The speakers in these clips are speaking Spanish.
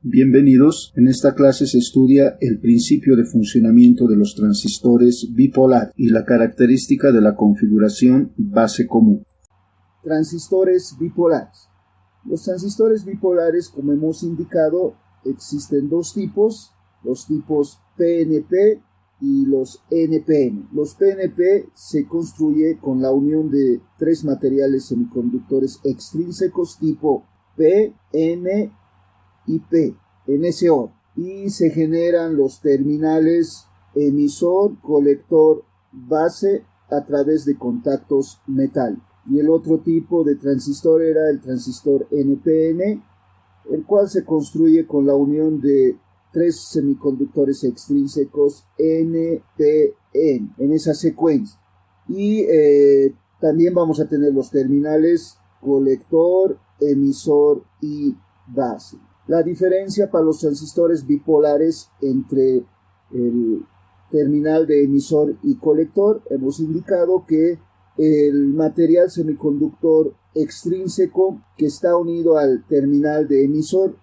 Bienvenidos. En esta clase se estudia el principio de funcionamiento de los transistores bipolar y la característica de la configuración base común. Transistores bipolares. Los transistores bipolares, como hemos indicado, existen dos tipos, los tipos PNP y los NPN. Los PNP se construye con la unión de tres materiales semiconductores extrínsecos tipo P, N y P en ese orden, y se generan los terminales emisor, colector, base a través de contactos metálicos. Y el otro tipo de transistor era el transistor NPN, el cual se construye con la unión de tres semiconductores extrínsecos NPN en esa secuencia. Y también vamos a tener los terminales colector, emisor y base. La diferencia para los transistores bipolares entre el terminal de emisor y colector, hemos indicado que el material semiconductor extrínseco que está unido al terminal de emisor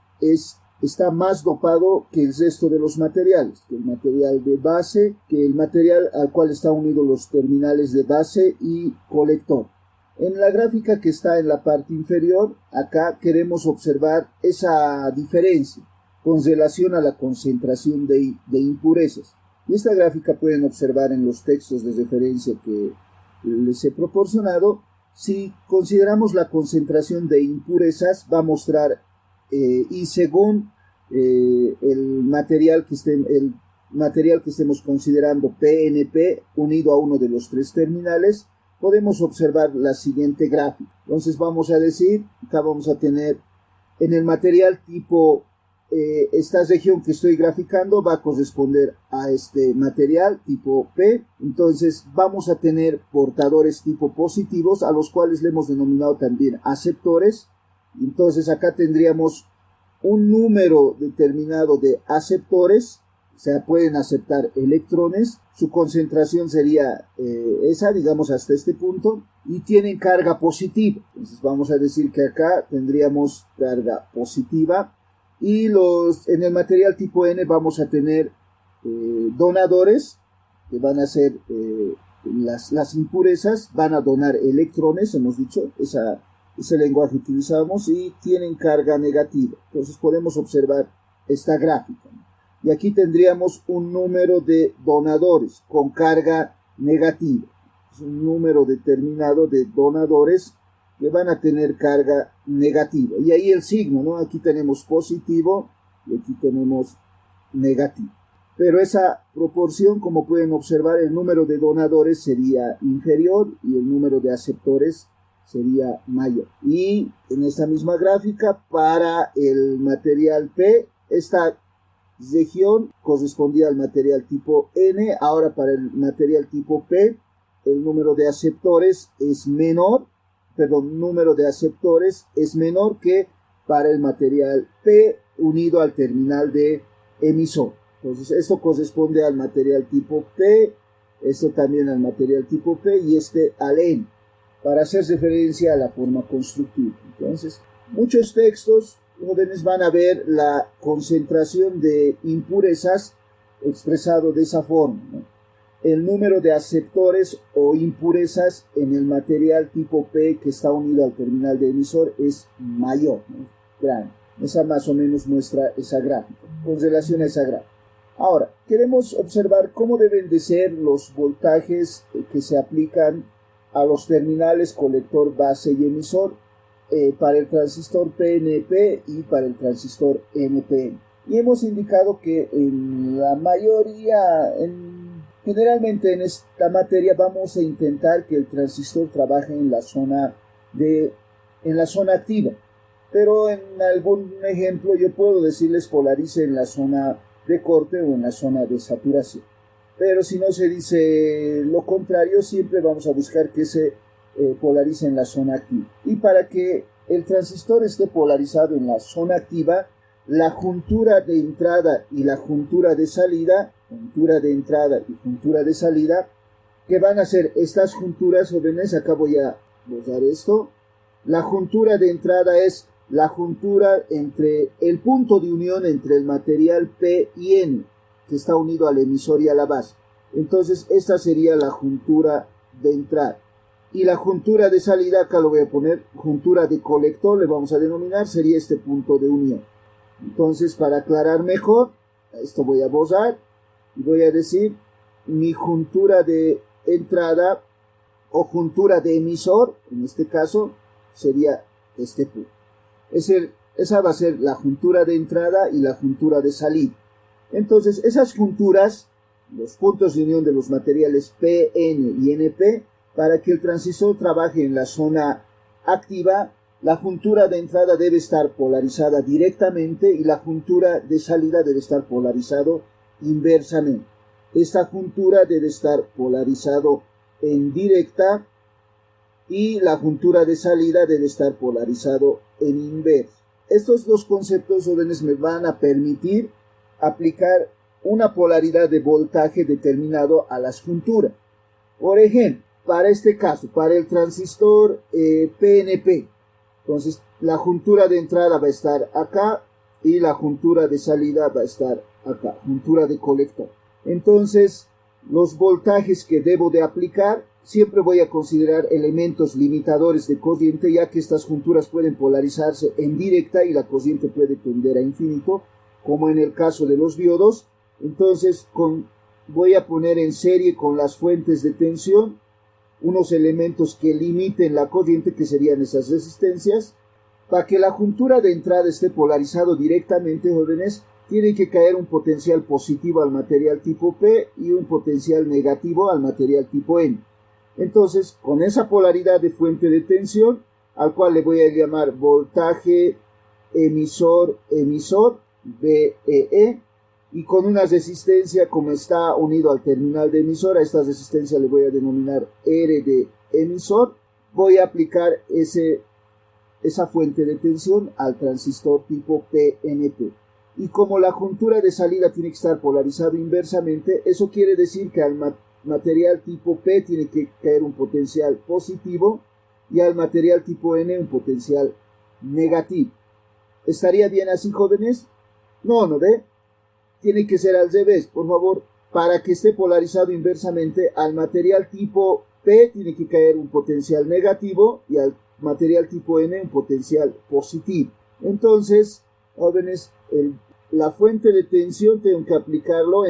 está más dopado que el resto de los materiales, que el material de base, que el material al cual están unidos los terminales de base y colector. En la gráfica que está en la parte inferior, acá queremos observar esa diferencia con relación a la concentración de impurezas. Y esta gráfica pueden observar en los textos de referencia que les he proporcionado. Si consideramos la concentración de impurezas, va a mostrar, y según el material que estemos considerando PNP unido a uno de los tres terminales, podemos observar la siguiente gráfica. Entonces vamos a decir, acá vamos a tener en el material tipo, esta región que estoy graficando va a corresponder a este material tipo P. Entonces vamos a tener portadores tipo positivos, a los cuales le hemos denominado también aceptores. Entonces acá tendríamos un número determinado de aceptores, o sea, pueden aceptar electrones, su concentración sería esa, digamos, hasta este punto, y tienen carga positiva. Entonces vamos a decir que acá tendríamos carga positiva, y en el material tipo N vamos a tener donadores, que van a ser las impurezas, van a donar electrones, hemos dicho, ese lenguaje utilizamos, y tienen carga negativa. Entonces podemos observar esta gráfica. Y aquí tendríamos un número de donadores con carga negativa. Es un número determinado de donadores que van a tener carga negativa. Y ahí el signo, ¿no? Aquí tenemos positivo y aquí tenemos negativo. Pero esa proporción, como pueden observar, el número de donadores sería inferior y el número de aceptores sería mayor. Y en esta misma gráfica, para el material P, esta región correspondía al material tipo N. Ahora para el material tipo P, el número de aceptores es menor, que para el material P unido al terminal de emisor. Entonces esto corresponde al material tipo P, esto también al material tipo P y este al N, para hacer referencia a la forma constructiva. Entonces, muchos textos jóvenes van a ver la concentración de impurezas expresado de esa forma, ¿no? El número de aceptores o impurezas en el material tipo P que está unido al terminal de emisor es mayor, ¿no? Grande. Esa más o menos muestra esa gráfica, con relación a esa gráfica. Ahora, queremos observar cómo deben de ser los voltajes que se aplican a los terminales colector, base y emisor para el transistor PNP y para el transistor NPN. Y hemos indicado que en la mayoría, generalmente en esta materia, vamos a intentar que el transistor trabaje en la zona activa. Pero en algún ejemplo yo puedo decirles polarice en la zona de corte o en la zona de saturación. Pero si no se dice lo contrario, siempre vamos a buscar que se polariza en la zona activa. Y para que el transistor esté polarizado en la zona activa, la juntura de entrada y la juntura de salida, que van a ser estas junturas jóvenes, acá voy a borrar esto. La juntura de entrada es la juntura entre el punto de unión entre el material P y N, que está unido al emisor y a la base. Entonces esta sería la juntura de entrada. Y la juntura de salida, acá lo voy a poner, juntura de colector, le vamos a denominar, sería este punto de unión. Entonces, para aclarar mejor, esto voy a borrar y voy a decir mi juntura de entrada o juntura de emisor, en este caso, sería este punto. Esa va a ser la juntura de entrada y la juntura de salida. Entonces, esas junturas, los puntos de unión de los materiales P, N y NP, para que el transistor trabaje en la zona activa, la juntura de entrada debe estar polarizada directamente y la juntura de salida debe estar polarizado inversamente. Esta juntura debe estar polarizado en directa y la juntura de salida debe estar polarizado en inverso. Estos dos conceptos, jóvenes, me van a permitir aplicar una polaridad de voltaje determinado a las junturas. Por ejemplo, para este caso, para el transistor PNP, entonces la juntura de entrada va a estar acá y la juntura de salida va a estar acá, juntura de colector. Entonces, los voltajes que debo de aplicar, siempre voy a considerar elementos limitadores de corriente, ya que estas junturas pueden polarizarse en directa y la corriente puede tender a infinito, como en el caso de los diodos. Entonces, voy a poner en serie con las fuentes de tensión unos elementos que limiten la corriente, que serían esas resistencias. Para que la juntura de entrada esté polarizado directamente, jóvenes, tiene que caer un potencial positivo al material tipo P y un potencial negativo al material tipo N. Entonces, con esa polaridad de fuente de tensión, al cual le voy a llamar voltaje emisor, VEE, y con una resistencia, como está unido al terminal de emisor, a esta resistencia le voy a denominar R de emisor, voy a aplicar esa fuente de tensión al transistor tipo PNP. Y como la juntura de salida tiene que estar polarizado inversamente, eso quiere decir que al material tipo P tiene que caer un potencial positivo y al material tipo N un potencial negativo. ¿Estaría bien así, jóvenes? No, ¿no ve? Tiene que ser al revés, por favor. Para que esté polarizado inversamente, al material tipo P tiene que caer un potencial negativo y al material tipo N un potencial positivo. Entonces, jóvenes, la fuente de tensión tengo que aplicarlo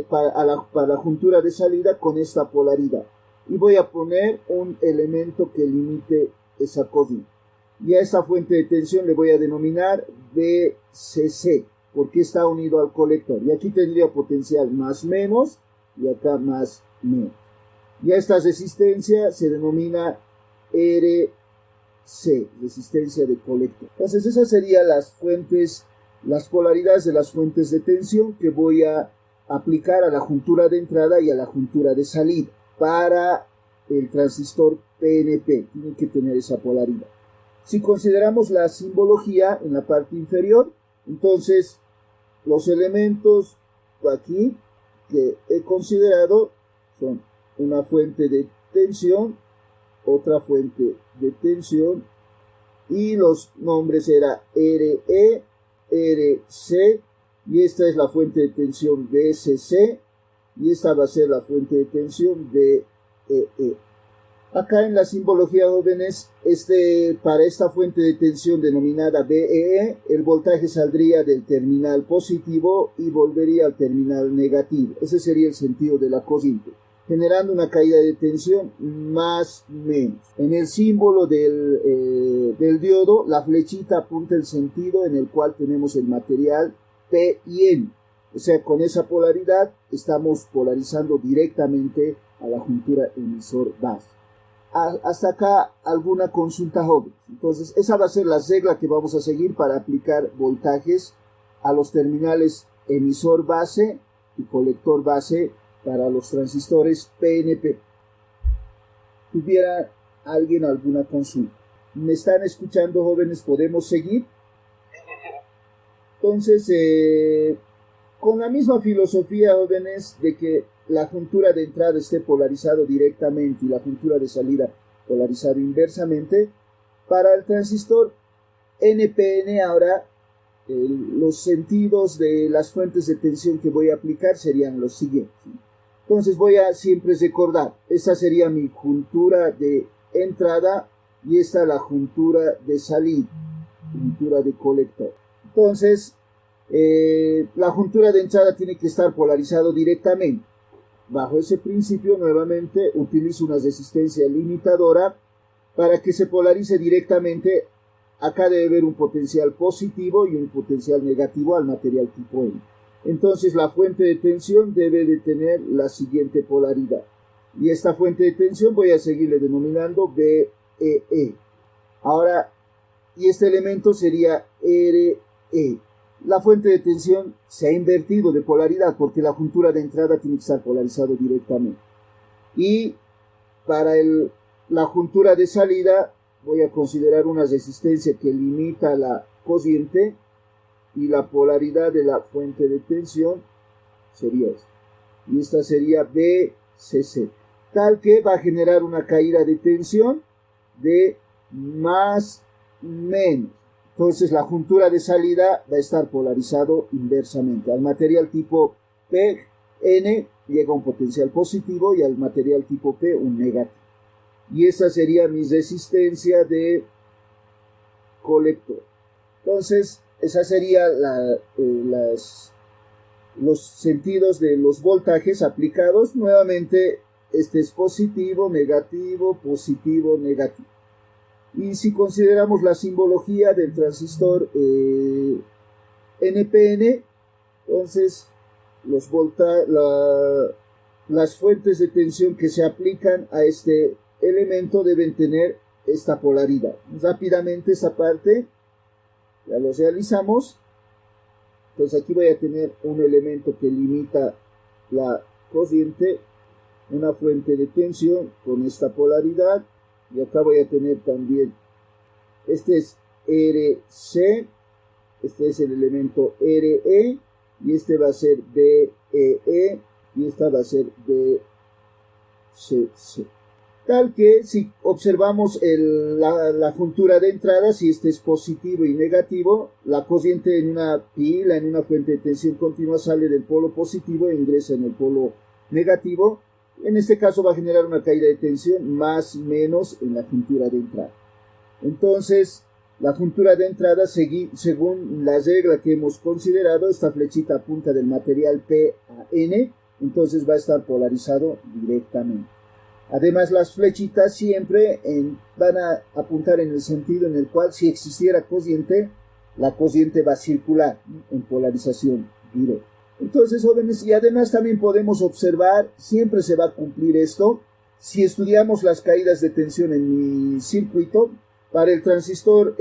para la juntura de salida con esta polaridad. Y voy a poner un elemento que limite esa corriente. Y a esta fuente de tensión le voy a denominar VCC, porque está unido al colector. Y aquí tendría potencial más menos y acá más menos. Y a esta resistencia se denomina RC, resistencia de colector. Entonces esas serían las polaridades de las fuentes de tensión que voy a aplicar a la juntura de entrada y a la juntura de salida. Para el transistor PNP tiene que tener esa polaridad. Si consideramos la simbología en la parte inferior, entonces los elementos aquí que he considerado son una fuente de tensión, otra fuente de tensión, y los nombres era RE, RC, y esta es la fuente de tensión VCC, y esta va a ser la fuente de tensión VEE. Acá en la simbología, jóvenes, para esta fuente de tensión denominada VEE, el voltaje saldría del terminal positivo y volvería al terminal negativo. Ese sería el sentido de la corriente, generando una caída de tensión más menos. En el símbolo del diodo, la flechita apunta el sentido en el cual tenemos el material P y N. O sea, con esa polaridad estamos polarizando directamente a la juntura emisor-base. Hasta acá alguna consulta, jóvenes. Entonces esa va a ser la regla que vamos a seguir para aplicar voltajes a los terminales emisor base y colector base para los transistores PNP. ¿Tuviera alguien alguna consulta? ¿Me están escuchando, jóvenes? ¿Podemos seguir? Entonces, con la misma filosofía, jóvenes, de que la juntura de entrada esté polarizado directamente y la juntura de salida polarizado inversamente, para el transistor NPN ahora los sentidos de las fuentes de tensión que voy a aplicar serían los siguientes. Entonces voy a siempre recordar, esta sería mi juntura de entrada y esta la juntura de salida, juntura de colector. Entonces, la juntura de entrada tiene que estar polarizado directamente. Bajo ese principio, nuevamente, utilizo una resistencia limitadora para que se polarice directamente. Acá debe haber un potencial positivo y un potencial negativo al material tipo N. Entonces, la fuente de tensión debe de tener la siguiente polaridad. Y esta fuente de tensión voy a seguirle denominando BEE. Ahora, y este elemento sería RE. La fuente de tensión se ha invertido de polaridad porque la juntura de entrada tiene que estar polarizado directamente. Y para la juntura de salida voy a considerar una resistencia que limita la corriente y la polaridad de la fuente de tensión sería esta. Y esta sería BCC. Tal que va a generar una caída de tensión de más menos. Entonces la juntura de salida va a estar polarizado inversamente. Al material tipo PN llega un potencial positivo y al material tipo P un negativo. Y esa sería mi resistencia de colector. Entonces, esa sería los sentidos de los voltajes aplicados. Nuevamente, este es positivo, negativo, positivo, negativo. Y si consideramos la simbología del transistor NPN, entonces las fuentes de tensión que se aplican a este elemento deben tener esta polaridad. Rápidamente esa parte ya lo realizamos. Entonces aquí voy a tener un elemento que limita la corriente, una fuente de tensión con esta polaridad. Y acá voy a tener también, este es RC, este es el elemento RE, y este va a ser BEE, y esta va a ser BCC. Tal que si observamos la juntura de entrada, si este es positivo y negativo, la corriente en una pila, en una fuente de tensión continua, sale del polo positivo e ingresa en el polo negativo. En este caso va a generar una caída de tensión más menos en la juntura de entrada. Entonces, la juntura de entrada, según la regla que hemos considerado, esta flechita apunta del material P a N, entonces va a estar polarizado directamente. Además, las flechitas siempre van a apuntar en el sentido en el cual si existiera corriente, la corriente va a circular en polarización directa. Entonces, jóvenes, y además también podemos observar, siempre se va a cumplir esto, si estudiamos las caídas de tensión en mi circuito, para el transistor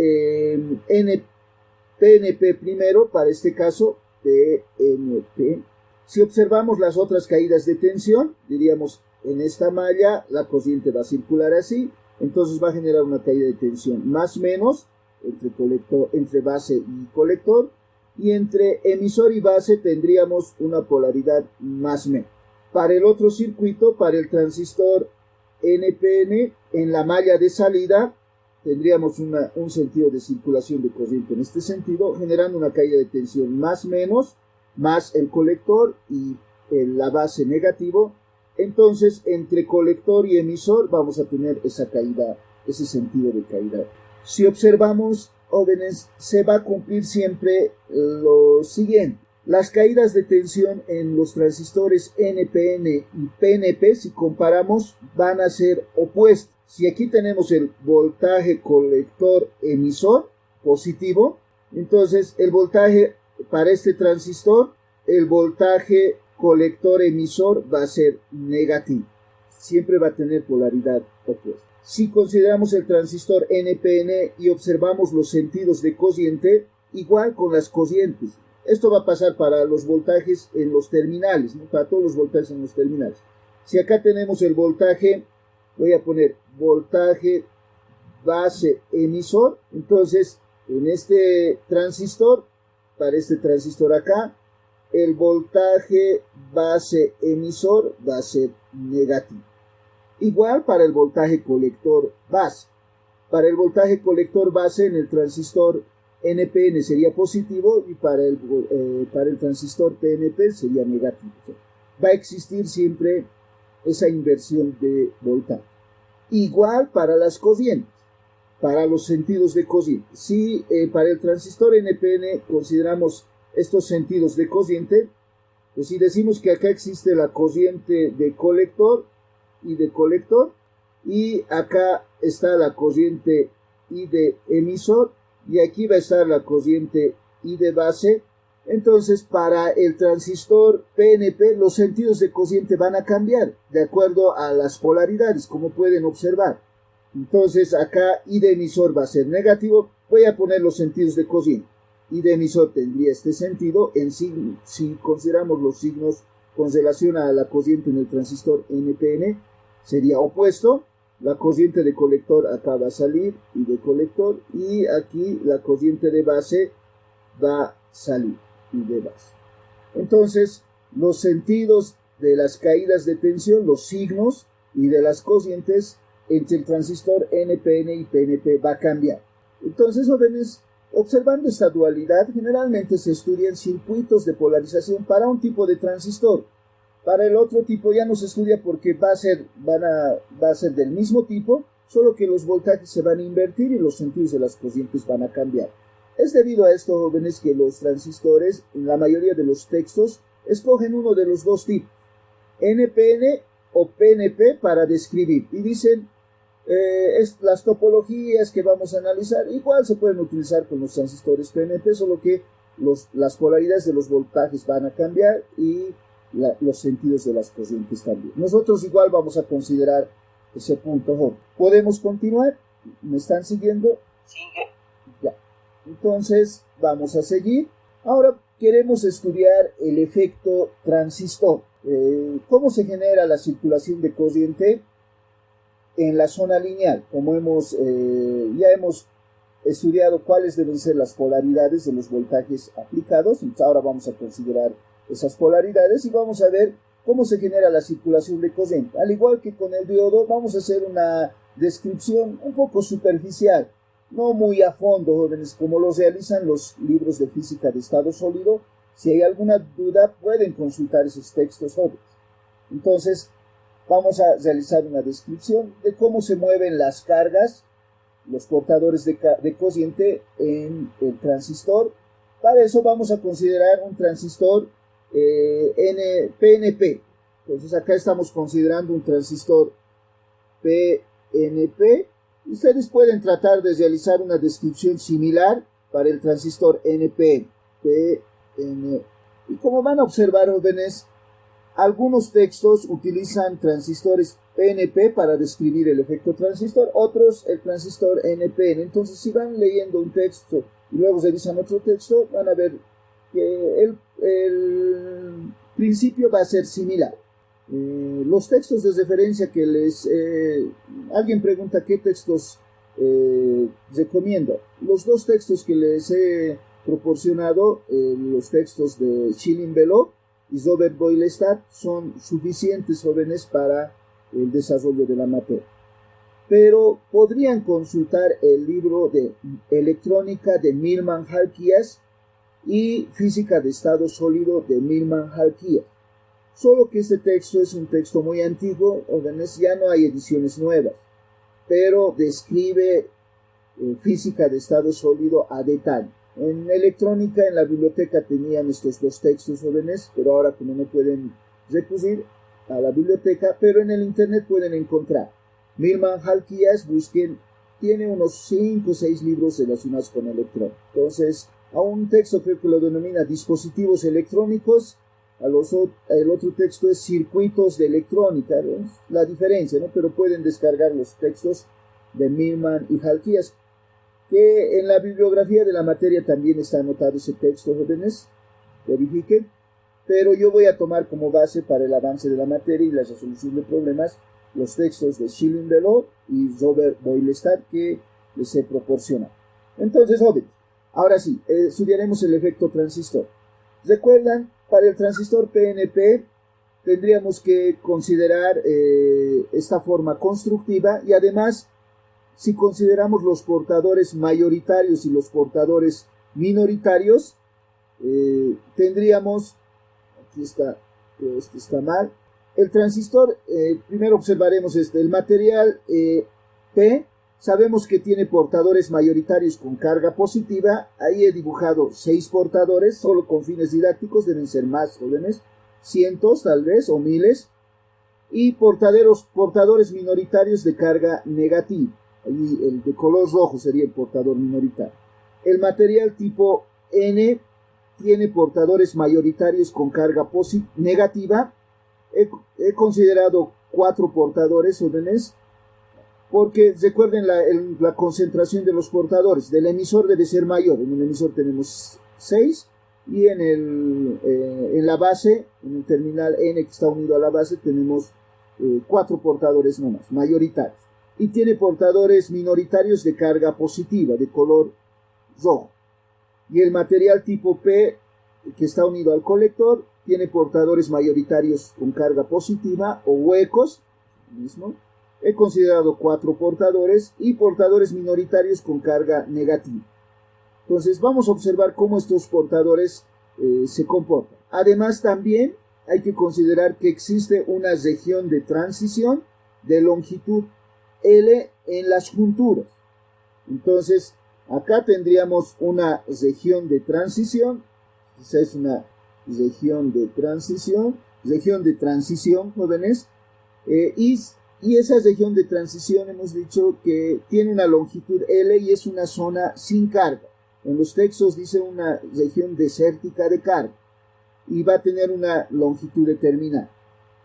PNP primero, para este caso PNP, si observamos las otras caídas de tensión, diríamos, en esta malla la corriente va a circular así, entonces va a generar una caída de tensión más menos entre base y colector, y entre emisor y base tendríamos una polaridad más menos. Para el otro circuito, para el transistor NPN, en la malla de salida tendríamos un sentido de circulación de corriente en este sentido, generando una caída de tensión más menos, más el colector y la base negativo. Entonces, entre colector y emisor vamos a tener esa caída, ese sentido de caída. Si observamos, jóvenes, se va a cumplir siempre lo siguiente. Las caídas de tensión en los transistores NPN y PNP, si comparamos, van a ser opuestas. Si aquí tenemos el voltaje colector emisor positivo, entonces el voltaje para este transistor, el voltaje colector emisor va a ser negativo. Siempre va a tener polaridad opuesta. Si consideramos el transistor NPN y observamos los sentidos de corriente, igual con las corrientes. Esto va a pasar para los voltajes en los terminales, ¿no? Para todos los voltajes en los terminales. Si acá tenemos el voltaje, voy a poner voltaje base emisor, entonces en este transistor, para este transistor acá, el voltaje base emisor va a ser negativo. Igual para el voltaje colector base. para el voltaje colector base en el transistor NPN sería positivo y para el transistor PNP sería negativo. O sea, va a existir siempre esa inversión de voltaje. Igual para las corrientes, para los sentidos de corriente. Si para el transistor NPN consideramos estos sentidos de corriente, pues si decimos que acá existe la corriente de colector y de colector, y acá está la corriente I de emisor, y aquí va a estar la corriente I de base. Entonces, para el transistor PNP, los sentidos de corriente van a cambiar de acuerdo a las polaridades, como pueden observar. Entonces, acá I de emisor va a ser negativo. Voy a poner los sentidos de corriente. I de emisor tendría este sentido si consideramos los signos con relación a la corriente en el transistor NPN, sería opuesto. La corriente de colector acá va a salir, I de colector, y aquí la corriente de base va a salir, I de base. Entonces, los sentidos de las caídas de tensión, los signos y de las corrientes entre el transistor NPN y PNP va a cambiar. Entonces, jóvenes, observando esta dualidad, generalmente se estudian circuitos de polarización para un tipo de transistor. Para el otro tipo ya no se estudia porque va a ser del mismo tipo, solo que los voltajes se van a invertir y los sentidos de las corrientes van a cambiar. Es debido a esto, jóvenes, que los transistores, en la mayoría de los textos, escogen uno de los dos tipos, NPN o PNP, para describir. Y dicen, las topologías que vamos a analizar, igual se pueden utilizar con los transistores PNP, solo que las polaridades de los voltajes van a cambiar y los sentidos de las corrientes también. Nosotros igual vamos a considerar ese punto. ¿Podemos continuar? ¿Me están siguiendo? Sigue. Ya. Entonces, vamos a seguir. Ahora queremos estudiar el efecto transistor. ¿Cómo se genera la circulación de corriente en la zona lineal? Como ya hemos estudiado cuáles deben ser las polaridades de los voltajes aplicados, entonces ahora vamos a considerar esas polaridades y vamos a ver cómo se genera la circulación de corriente. Al igual que con el diodo, vamos a hacer una descripción un poco superficial, no muy a fondo, jóvenes, como lo realizan los libros de física de estado sólido. Si hay alguna duda, pueden consultar esos textos, jóvenes. Entonces, vamos a realizar una descripción de cómo se mueven las cargas, los portadores de corriente en el transistor. Para eso vamos a considerar un transistor PNP. Entonces acá estamos considerando un transistor PNP. Ustedes pueden tratar de realizar una descripción similar para el transistor NPN. Y como van a observar, jóvenes, algunos textos utilizan transistores PNP para describir el efecto transistor, otros el transistor NPN. Entonces, si van leyendo un texto y luego revisan otro texto, van a ver que el principio va a ser similar. Los textos de referencia que alguien pregunta qué textos recomiendo. Los dos textos que les he proporcionado, los textos de Schilling-Below y Robert Boylestad, son suficientes, jóvenes, para el desarrollo de la materia. Pero podrían consultar el libro de Electrónica de Millman-Halkias y Física de Estado Sólido de Millman-Halkias. Solo que este texto es un texto muy antiguo, jóvenes, ya no hay ediciones nuevas, pero describe física de estado sólido a detalle. En electrónica, en la biblioteca tenían estos dos textos, jóvenes, pero ahora como no pueden recurrir a la biblioteca, pero en el internet pueden encontrar. Millman-Halkias, busquen, tiene unos 5 o 6 libros relacionados con electrónica. Entonces, a un texto creo que lo denomina dispositivos electrónicos, el otro texto es circuitos de electrónica, ¿no? La diferencia, ¿no? Pero pueden descargar los textos de Millman y Halkias, que en la bibliografía de la materia también está anotado ese texto, jóvenes, verifiquen, pero yo voy a tomar como base para el avance de la materia y la resolución de problemas los textos de Schilling-Below y Robert Boylestad que les he proporcionado. Entonces, jóvenes, ahora sí, estudiaremos el efecto transistor. ¿Recuerdan? Para el transistor PNP tendríamos que considerar esta forma constructiva y además si consideramos los portadores mayoritarios y los portadores minoritarios, tendríamos, aquí está, esto está mal, el transistor, primero observaremos el material P, sabemos que tiene portadores mayoritarios con carga positiva. Ahí he dibujado 6 portadores, solo con fines didácticos, deben ser más jóvenes, cientos tal vez, o miles, y portadores minoritarios de carga negativa. Ahí el de color rojo sería el portador minoritario. El material tipo N tiene portadores mayoritarios con carga negativa. He considerado 4 portadores jóvenes, porque recuerden la concentración de los portadores. Del emisor debe ser mayor. En el emisor tenemos 6 y en la base, en el terminal N que está unido a la base, tenemos 4 portadores nomás, mayoritarios. Y tiene portadores minoritarios de carga positiva, de color rojo. Y el material tipo P, que está unido al colector, tiene portadores mayoritarios con carga positiva o huecos. Mismo. He considerado 4 portadores y portadores minoritarios con carga negativa. Entonces vamos a observar cómo estos portadores se comportan. Además también hay que considerar que existe una región de transición de longitud L en las junturas. Entonces acá tendríamos una región de transición. Esa es una región de transición, jóvenes, y esa región de transición hemos dicho que tiene una longitud L y es una zona sin carga. En los textos dice una región desértica de carga y va a tener una longitud determinada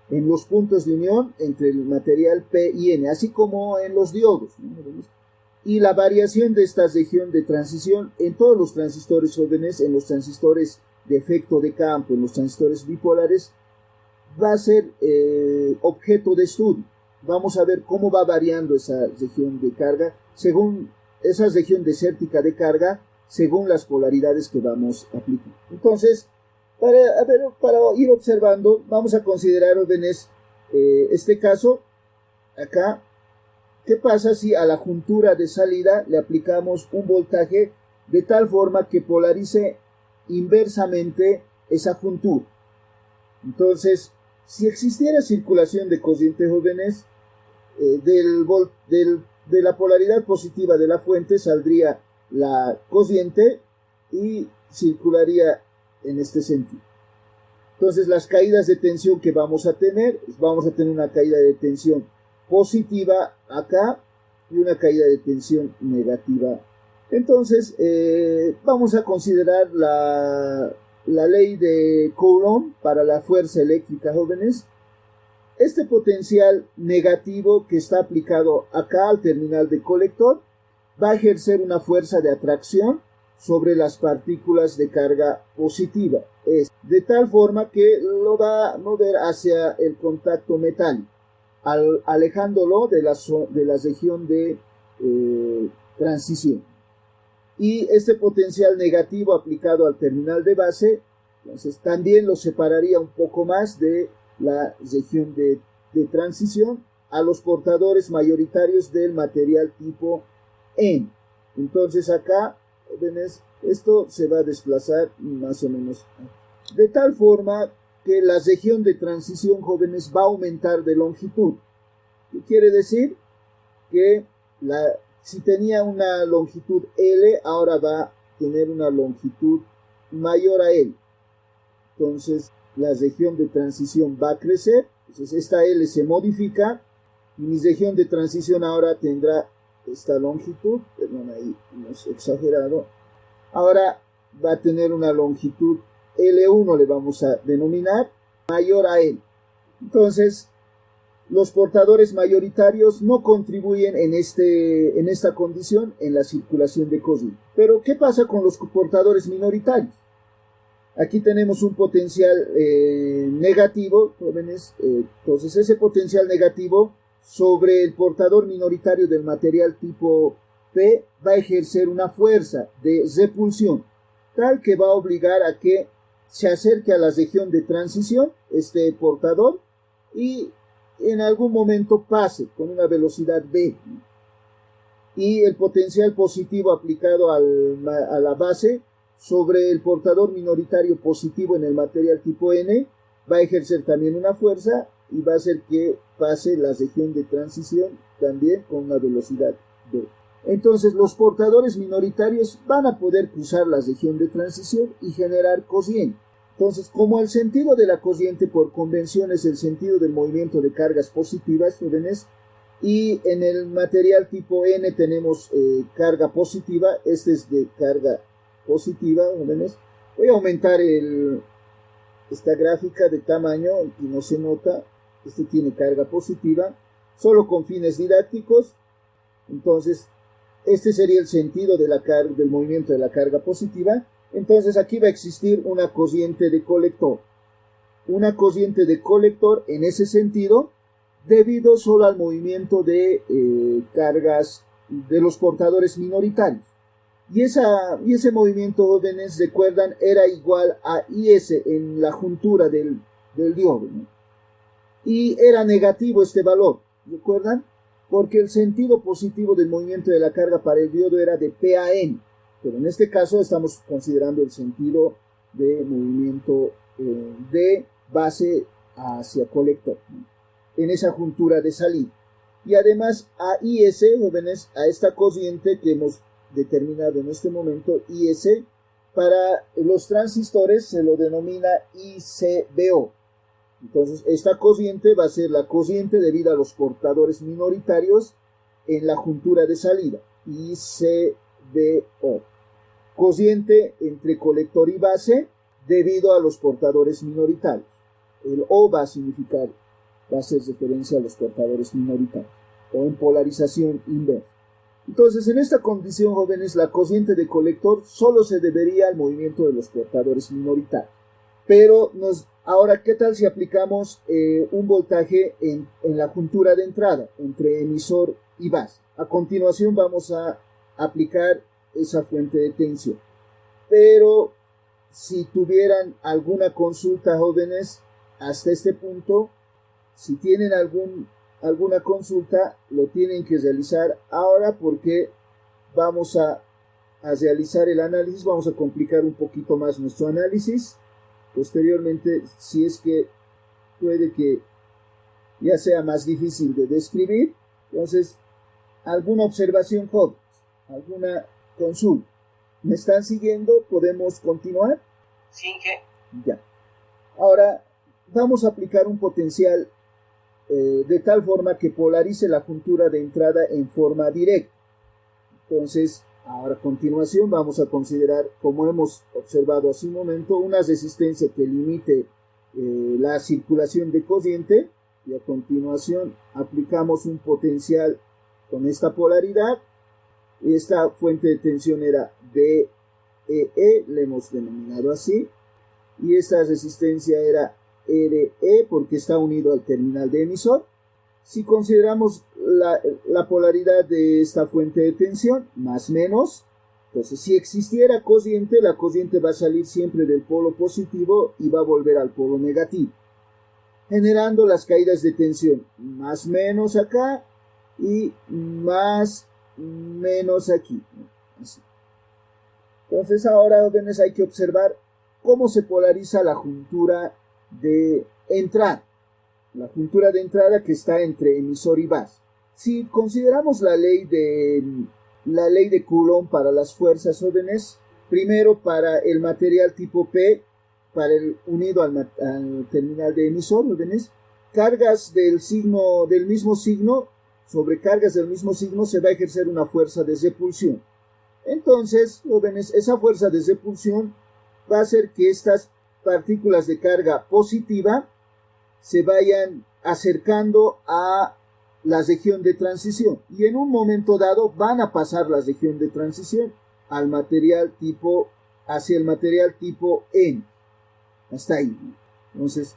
en los puntos de unión entre el material P y N, así como en los diodos, ¿no? Y la variación de esta región de transición en todos los transistores jóvenes, en los transistores de efecto de campo, en los transistores bipolares, va a ser objeto de estudio. Vamos a ver cómo va variando esa región de carga, según esa región desértica de carga, según las polaridades que vamos a aplicar. Entonces, para ir observando, vamos a considerar, jóvenes, este caso, acá. ¿Qué pasa si a la juntura de salida le aplicamos un voltaje de tal forma que polarice inversamente esa juntura? Entonces, si existiera circulación de corriente, jóvenes, de la polaridad positiva de la fuente saldría la corriente y circularía en este sentido. Entonces, las caídas de tensión que vamos a tener una caída de tensión positiva acá y una caída de tensión negativa. Entonces, vamos a considerar la ley de Coulomb para la fuerza eléctrica, jóvenes. Este potencial negativo que está aplicado acá al terminal de colector va a ejercer una fuerza de atracción sobre las partículas de carga positiva, de tal forma que lo va a mover hacia el contacto metálico, alejándolo de la región de transición. Y este potencial negativo aplicado al terminal de base, entonces también lo separaría un poco más de la región de transición a los portadores mayoritarios del material tipo N. Entonces acá, esto se va a desplazar más o menos de tal forma que la región de transición, jóvenes, va a aumentar de longitud. ¿Qué quiere decir? Que si tenía una longitud L, ahora va a tener una longitud mayor a L. Entonces, la región de transición va a crecer. Entonces, esta L se modifica y mi región de transición ahora tendrá esta longitud. Perdón, ahí hemos exagerado. Ahora va a tener una longitud L1, le vamos a denominar, mayor a L. Entonces, los portadores mayoritarios no contribuyen en esta condición en la circulación de corriente. Pero, ¿qué pasa con los portadores minoritarios? Aquí tenemos un potencial negativo, jóvenes. Entonces, ese potencial negativo sobre el portador minoritario del material tipo P va a ejercer una fuerza de repulsión, tal que va a obligar a que se acerque a la región de transición, este portador, y en algún momento pase con una velocidad v. y el potencial positivo aplicado a la base sobre el portador minoritario positivo en el material tipo N va a ejercer también una fuerza y va a hacer que pase la región de transición también con una velocidad v. Entonces los portadores minoritarios van a poder cruzar la región de transición y generar corriente. Entonces, como el sentido de la corriente por convención es el sentido del movimiento de cargas positivas, jóvenes, y en el material tipo N tenemos carga positiva, este es de carga positiva, jóvenes. Voy a aumentar esta gráfica de tamaño y no se nota, este tiene carga positiva, solo con fines didácticos. Entonces, este sería el sentido de del movimiento de la carga positiva. Entonces aquí va a existir una corriente de colector. Una corriente de colector en ese sentido, debido solo al movimiento de cargas de los portadores minoritarios. Y ese movimiento, jóvenes, recuerdan, era igual a IS en la juntura del diodo, ¿no? Y era negativo este valor, ¿recuerdan? Porque el sentido positivo del movimiento de la carga para el diodo era de P a N. Pero en este caso estamos considerando el sentido de movimiento de base hacia colector, ¿no? En esa juntura de salida. Y además a IS, jóvenes, a esta corriente que hemos determinado en este momento, IS, para los transistores se lo denomina ICBO. Entonces esta corriente va a ser la corriente debida a los portadores minoritarios en la juntura de salida, ICBO. Corriente entre colector y base debido a los portadores minoritarios. El O va a significar, va a hacer referencia a los portadores minoritarios, o en polarización inversa. Entonces, en esta condición, jóvenes, la corriente de colector solo se debería al movimiento de los portadores minoritarios. Pero ahora, ¿qué tal si aplicamos un voltaje en la juntura de entrada entre emisor y base? A continuación vamos a aplicar esa fuente de tensión. Pero si tuvieran alguna consulta, jóvenes, hasta este punto, si tienen alguna consulta, lo tienen que realizar ahora, porque vamos a realizar el análisis, vamos a complicar un poquito más nuestro análisis. Posteriormente, si es que puede que ya sea más difícil de describir, entonces, alguna observación, jóvenes, alguna consulta. ¿Me están siguiendo? ¿Podemos continuar? Sí, ¿qué? Ya. Ahora, vamos a aplicar un potencial de tal forma que polarice la juntura de entrada en forma directa. Entonces, ahora a continuación vamos a considerar, como hemos observado hace un momento, una resistencia que limite la circulación de corriente, y a continuación aplicamos un potencial con esta polaridad. Esta fuente de tensión era DEE, le hemos denominado así, y esta resistencia era RE porque está unido al terminal de emisor. Si consideramos la polaridad de esta fuente de tensión, más menos, entonces si existiera corriente, la corriente va a salir siempre del polo positivo y va a volver al polo negativo, generando las caídas de tensión, más menos acá y más menos aquí. Así. Entonces ahora, jóvenes, hay que observar cómo se polariza la juntura de entrada. La juntura de entrada que está entre emisor y base. Si consideramos la ley de Coulomb para las fuerzas, jóvenes, primero para el material tipo P, para el unido al terminal de emisor, jóvenes, cargas del mismo signo, sobre cargas del mismo signo se va a ejercer una fuerza de repulsión. Entonces, jóvenes, esa fuerza de repulsión va a hacer que estas partículas de carga positiva se vayan acercando a la región de transición, y en un momento dado van a pasar la región de transición al material tipo, hacia el material tipo N. Hasta ahí. Entonces,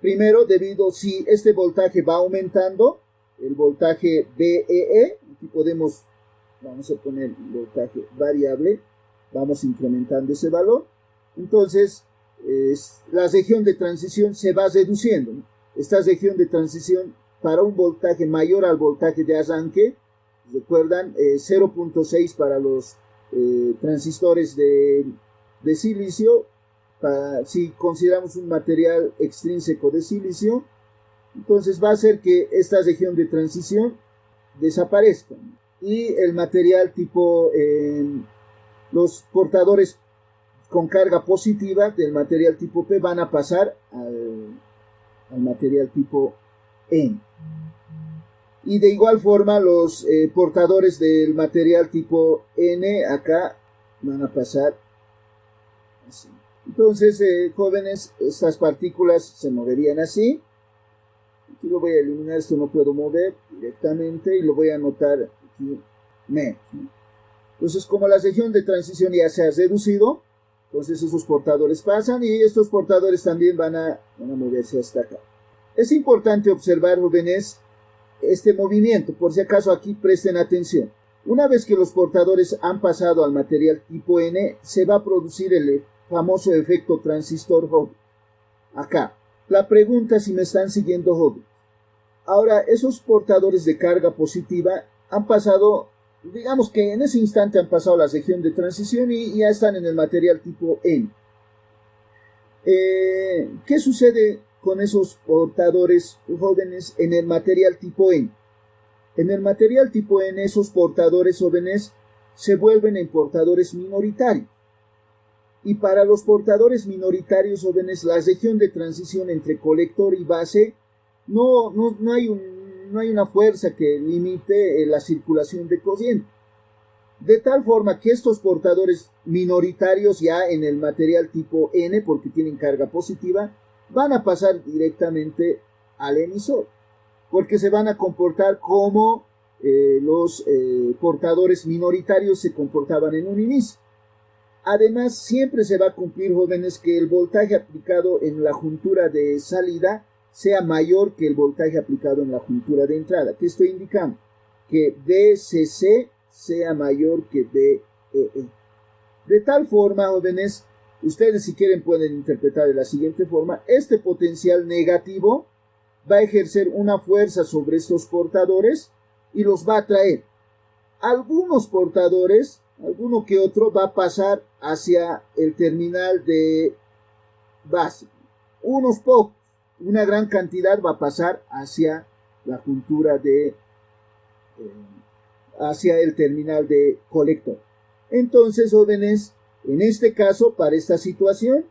primero, si este voltaje va aumentando, el voltaje VEE, aquí vamos a poner voltaje variable, vamos incrementando ese valor. Entonces, la región de transición se va reduciendo, ¿no? Esta región de transición, para un voltaje mayor al voltaje de arranque, recuerdan, 0.6 para los transistores de silicio. Si consideramos un material extrínseco de silicio, entonces va a hacer que esta región de transición desaparezca, y el material tipo los portadores con carga positiva del material tipo P van a pasar al material tipo N. Y de igual forma los portadores del material tipo N acá van a pasar así. Entonces, jóvenes, estas partículas se moverían así. Aquí lo voy a eliminar, esto no puedo mover directamente, y lo voy a anotar aquí menos, ¿no? Entonces, como la región de transición ya se ha reducido, entonces esos portadores pasan, y estos portadores también van a moverse hasta acá. Es importante observar, jóvenes, este movimiento. Por si acaso aquí presten atención. Una vez que los portadores han pasado al material tipo N, se va a producir el famoso efecto transistor Hubble. Acá. La pregunta, si me están siguiendo, Hubble. Ahora, esos portadores de carga positiva han pasado, digamos que en ese instante han pasado la región de transición y ya están en el material tipo N. ¿Qué sucede con esos portadores jóvenes en el material tipo N? En el material tipo N, esos portadores jóvenes se vuelven en portadores minoritarios. Y para los portadores minoritarios jóvenes, la región de transición entre colector y base no hay una fuerza que limite la circulación de corriente. De tal forma que estos portadores minoritarios ya en el material tipo N, porque tienen carga positiva, van a pasar directamente al emisor, porque se van a comportar como los portadores minoritarios se comportaban en un inicio. Además, siempre se va a cumplir, jóvenes, que el voltaje aplicado en la juntura de salida sea mayor que el voltaje aplicado en la juntura de entrada. ¿Qué estoy indicando? Que VCC sea mayor que VEE. De tal forma, jóvenes, ustedes si quieren pueden interpretar de la siguiente forma: este potencial negativo va a ejercer una fuerza sobre estos portadores y los va a atraer. Algunos portadores, alguno que otro, va a pasar hacia el terminal de base. Unos pocos, una gran cantidad va a pasar hacia la juntura de hacia el terminal de colector. Entonces, jóvenes, en este caso, para esta situación,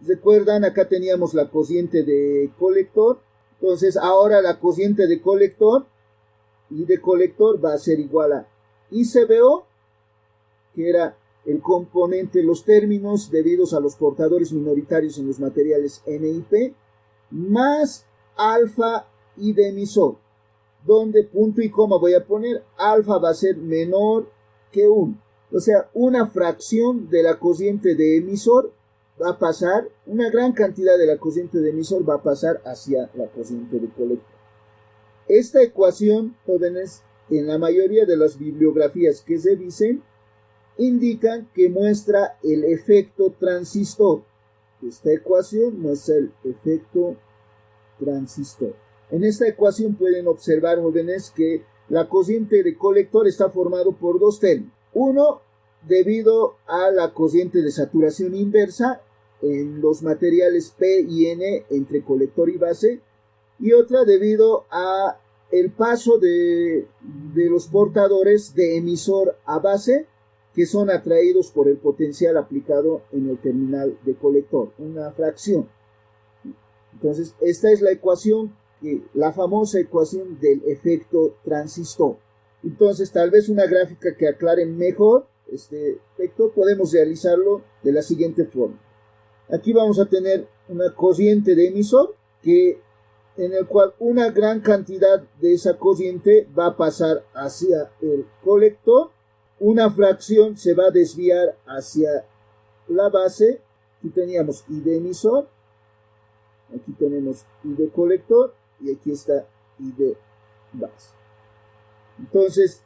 recuerdan, acá teníamos la cociente de colector. Entonces, ahora la cociente de colector y de colector va a ser igual a ICBO, que era el componente, los términos debidos a los portadores minoritarios en los materiales N y P, más alfa I de emisor, donde punto y coma voy a poner, alfa va a ser menor que 1. O sea, una fracción de la cociente de emisor va a pasar, una gran cantidad de la cociente de emisor va a pasar hacia la cociente de colector. Esta ecuación, jóvenes, en la mayoría de las bibliografías que se dicen, indican que muestra el efecto transistor. Esta ecuación muestra el efecto transistor. En esta ecuación pueden observar, jóvenes, que la cociente de colector está formado por dos términos. Uno, debido a la cociente de saturación inversa en los materiales P y N entre colector y base, y otra debido a el paso de los portadores de emisor a base, que son atraídos por el potencial aplicado en el terminal de colector, una fracción. Entonces, esta es la ecuación, la famosa ecuación del efecto transistor. Entonces, tal vez una gráfica que aclare mejor este efecto, podemos realizarlo de la siguiente forma. Aquí vamos a tener una cociente de emisor, en el cual una gran cantidad de esa cociente va a pasar hacia el colector. Una fracción se va a desviar hacia la base. Aquí teníamos I de emisor, aquí tenemos I de colector y aquí está I de base. Entonces,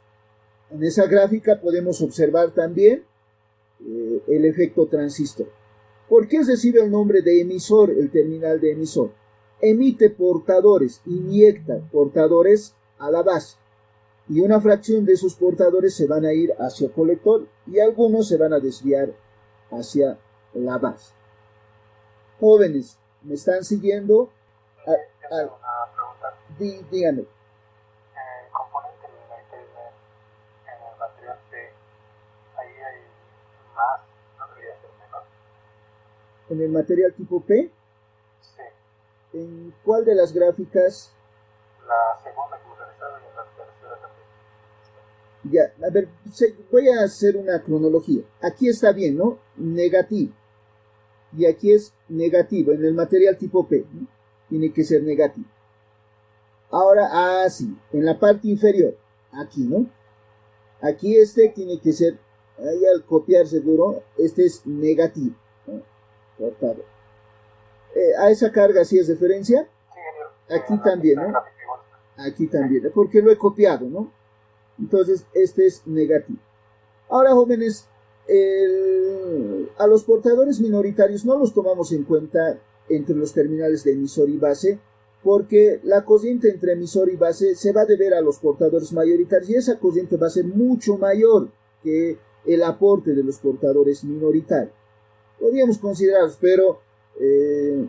en esa gráfica podemos observar también el efecto transistor. ¿Por qué recibe el nombre de emisor el terminal de emisor? Emite portadores, inyecta portadores a la base. y una fracción de esos portadores se van a ir hacia colector y algunos se van a desviar hacia la base. Jóvenes, ¿me están siguiendo? Una pregunta. Díganme. El componente en el material P, ahí hay más, no debería ser menos. ¿En el material tipo P? Sí. ¿En cuál de las gráficas? La segunda que me realizaron y la tercera también. Ya, a ver, voy a hacer una cronología. Aquí está bien, ¿no? Negativo. Y aquí es negativo, en el material tipo P, ¿no? Tiene que ser negativo. Ahora, sí, en la parte inferior, aquí, ¿no? Aquí este tiene que ser, ahí al copiar seguro, este es negativo, ¿no? Cortado. ¿A esa carga sí es referencia? Sí, aquí también, ¿no? Aquí también, porque lo he copiado, ¿no? Entonces, este es negativo. Ahora, jóvenes, a los portadores minoritarios no los tomamos en cuenta entre los terminales de emisor y base, porque la cociente entre emisor y base se va a deber a los portadores mayoritarios y esa cociente va a ser mucho mayor que el aporte de los portadores minoritarios. Podríamos considerarlos, pero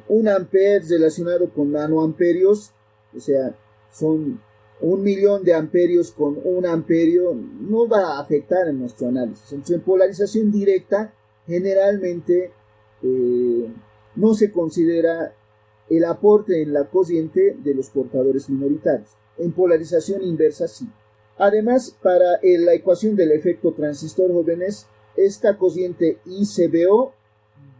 1 ampere relacionado con nanoamperios, o sea, son 1.000.000 de amperios con 1 amperio, no va a afectar en nuestro análisis. Entonces, en polarización directa, generalmente no se considera el aporte en la cociente de los portadores minoritarios. En polarización inversa, sí. Además, para la ecuación del efecto transistor, jóvenes, esta cociente ICBO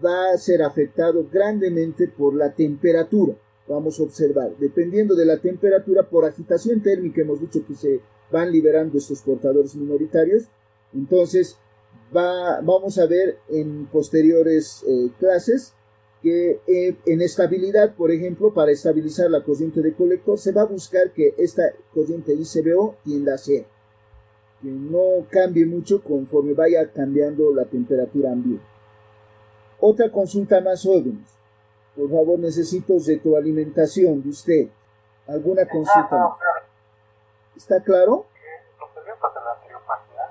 va a ser afectado grandemente por la temperatura. Vamos a observar, dependiendo de la temperatura, por agitación térmica, hemos dicho que se van liberando estos portadores minoritarios. Entonces, vamos a ver en posteriores clases que en estabilidad, por ejemplo, para estabilizar la cociente de colector, se va a buscar que esta cociente ICBO tienda a cero, que no cambie mucho conforme vaya cambiando la temperatura ambiente. Otra consulta más, jóvenes. Por favor, necesito retroalimentación de usted. ¿Alguna consulta más? ¿Está claro? Los elementos de la anterior página,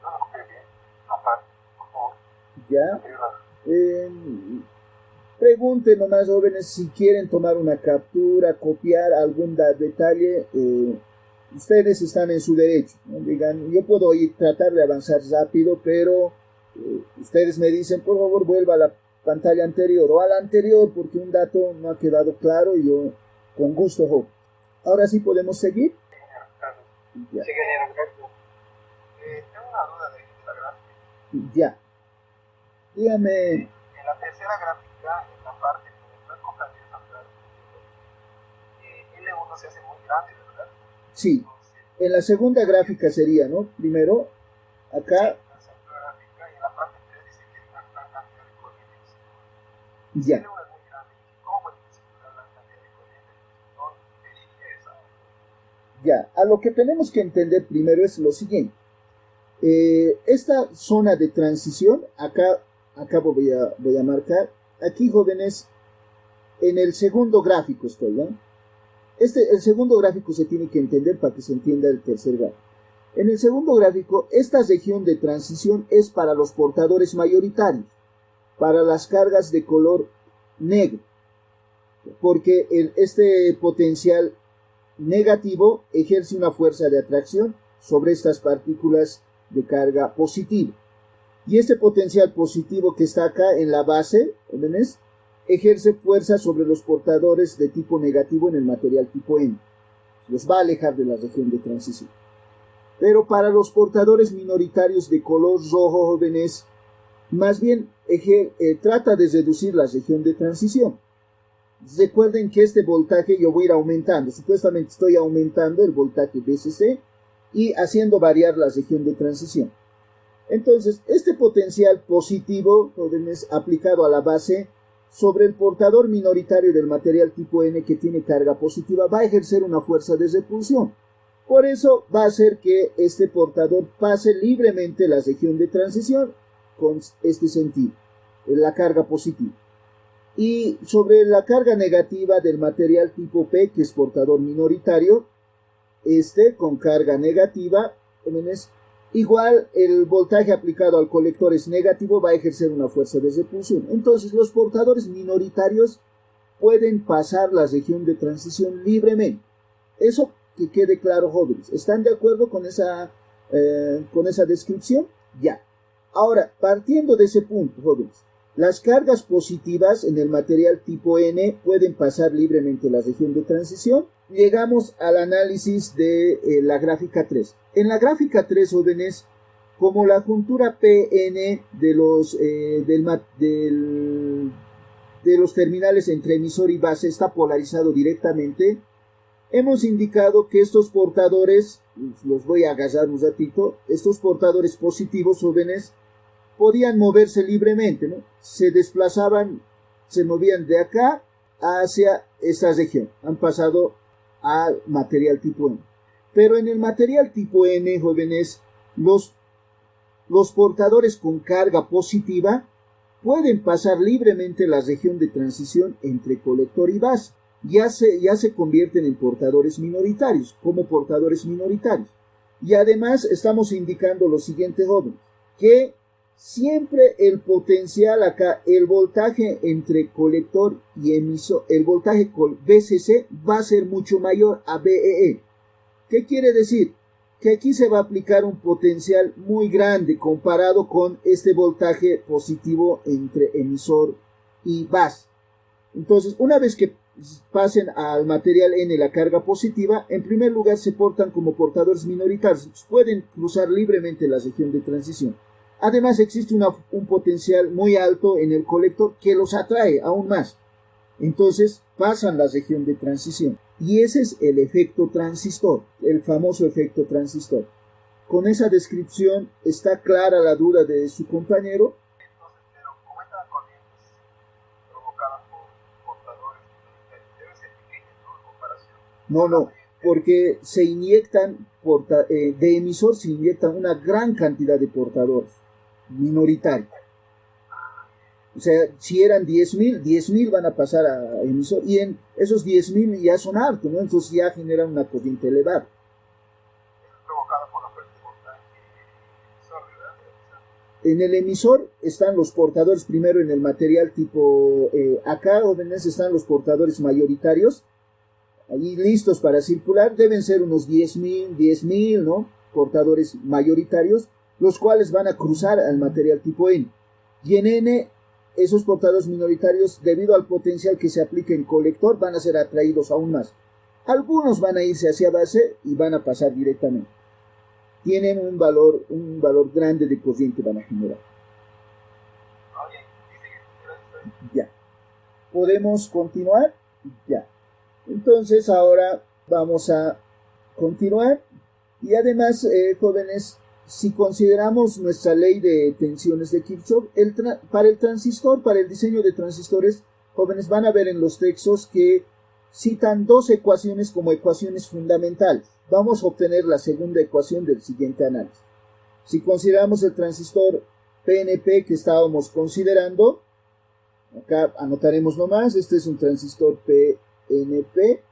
no lo copié bien, aparte, por favor. Ya. Pregunten nomás, jóvenes, si quieren tomar una captura, copiar algún detalle, ustedes están en su derecho, ¿no? Digan, yo puedo tratar de avanzar rápido, pero ustedes me dicen, por favor, vuelva a la pantalla anterior o a la anterior porque un dato no ha quedado claro y yo con gusto, joven. Ahora sí podemos seguir. Ya. Sí, tengo una duda de esta gráfica. Ya. Dígame. En la tercera gráfica, en la parte que no comprende esa L1 se hace muy grande, ¿verdad? Sí. Entonces, en la segunda gráfica sería, ¿no? Primero, acá. Ya. Ya, a lo que tenemos que entender primero es lo siguiente. Esta zona de transición, acá voy a marcar. Aquí, jóvenes, en el segundo gráfico estoy, ¿no? El segundo gráfico se tiene que entender para que se entienda el tercer gráfico. En el segundo gráfico, esta región de transición es para los portadores mayoritarios, para las cargas de color negro, porque este potencial negativo ejerce una fuerza de atracción sobre estas partículas de carga positiva. Y este potencial positivo que está acá en la base, ¿ves?, ejerce fuerza sobre los portadores de tipo negativo en el material tipo N. Los va a alejar de la región de transición. Pero para los portadores minoritarios de color rojo, jóvenes, más bien trata de reducir la región de transición. Recuerden que este voltaje yo voy a ir aumentando. Supuestamente estoy aumentando el voltaje VCC y haciendo variar la región de transición. Entonces, este potencial positivo, jóvenes, aplicado a la base sobre el portador minoritario del material tipo N que tiene carga positiva, va a ejercer una fuerza de repulsión. Por eso va a hacer que este portador pase libremente la región de transición con este sentido, la carga positiva. Y sobre la carga negativa del material tipo P, que es portador minoritario, con carga negativa, jóvenes, igual el voltaje aplicado al colector es negativo, va a ejercer una fuerza de repulsión. Entonces los portadores minoritarios pueden pasar la región de transición libremente. Eso que quede claro, jóvenes. ¿Están de acuerdo con esa descripción? Ya. Ahora, partiendo de ese punto, jóvenes, las cargas positivas en el material tipo N pueden pasar libremente la región de transición. Llegamos al análisis de la gráfica 3. En la gráfica 3, jóvenes, como la juntura PN de los terminales entre emisor y base está polarizado directamente, hemos indicado que estos portadores, los voy a agarrar un ratito, estos portadores positivos, jóvenes, podían moverse libremente, ¿no? Se desplazaban, se movían de acá hacia esta región, han pasado al material tipo N. Pero en el material tipo N, jóvenes, los portadores con carga positiva pueden pasar libremente la región de transición entre colector y base. Ya se convierten en portadores minoritarios, como portadores minoritarios. Y además estamos indicando lo siguiente, jóvenes, que siempre el potencial acá, el voltaje entre colector y emisor, el voltaje VCC va a ser mucho mayor a VEE. ¿Qué quiere decir? Que aquí se va a aplicar un potencial muy grande comparado con este voltaje positivo entre emisor y base. Entonces, una vez que pasen al material N la carga positiva, en primer lugar se portan como portadores minoritarios, pueden cruzar libremente la región de transición. Además existe un potencial muy alto en el colector que los atrae aún más. Entonces pasan la región de transición. Y ese es el efecto transistor, el famoso efecto transistor. Con esa descripción está clara la duda de su compañero. Entonces, pero como estas corrientes provocadas por portadores, deben ser pequeñas, ¿no? En comparación. No, porque se inyectan, de emisor se inyectan una gran cantidad de portadores minoritarios. O sea, si eran 10.000 van a pasar a emisor, y en esos 10.000 ya son hartos, ¿no? Entonces ya generan una corriente elevada. Es provocada por la fuente de voltaje emisor, ¿verdad? En el emisor están los portadores, primero en el material tipo acá, jóvenes, están los portadores mayoritarios, ahí listos para circular, deben ser unos 10.000, ¿no? Portadores mayoritarios, los cuales van a cruzar al material tipo N. Y en N, esos portadores minoritarios, debido al potencial que se aplica en colector, van a ser atraídos aún más. Algunos van a irse hacia base y van a pasar directamente. Tienen un valor grande de corriente, van a generar. Ya. ¿Podemos continuar? Ya. Entonces ahora vamos a continuar. Y además, jóvenes, si consideramos nuestra ley de tensiones de Kirchhoff, para el transistor, para el diseño de transistores, jóvenes, van a ver en los textos que citan dos ecuaciones como ecuaciones fundamentales. Vamos a obtener la segunda ecuación del siguiente análisis. Si consideramos el transistor PNP que estábamos considerando, acá anotaremos nomás, este es un transistor PNP.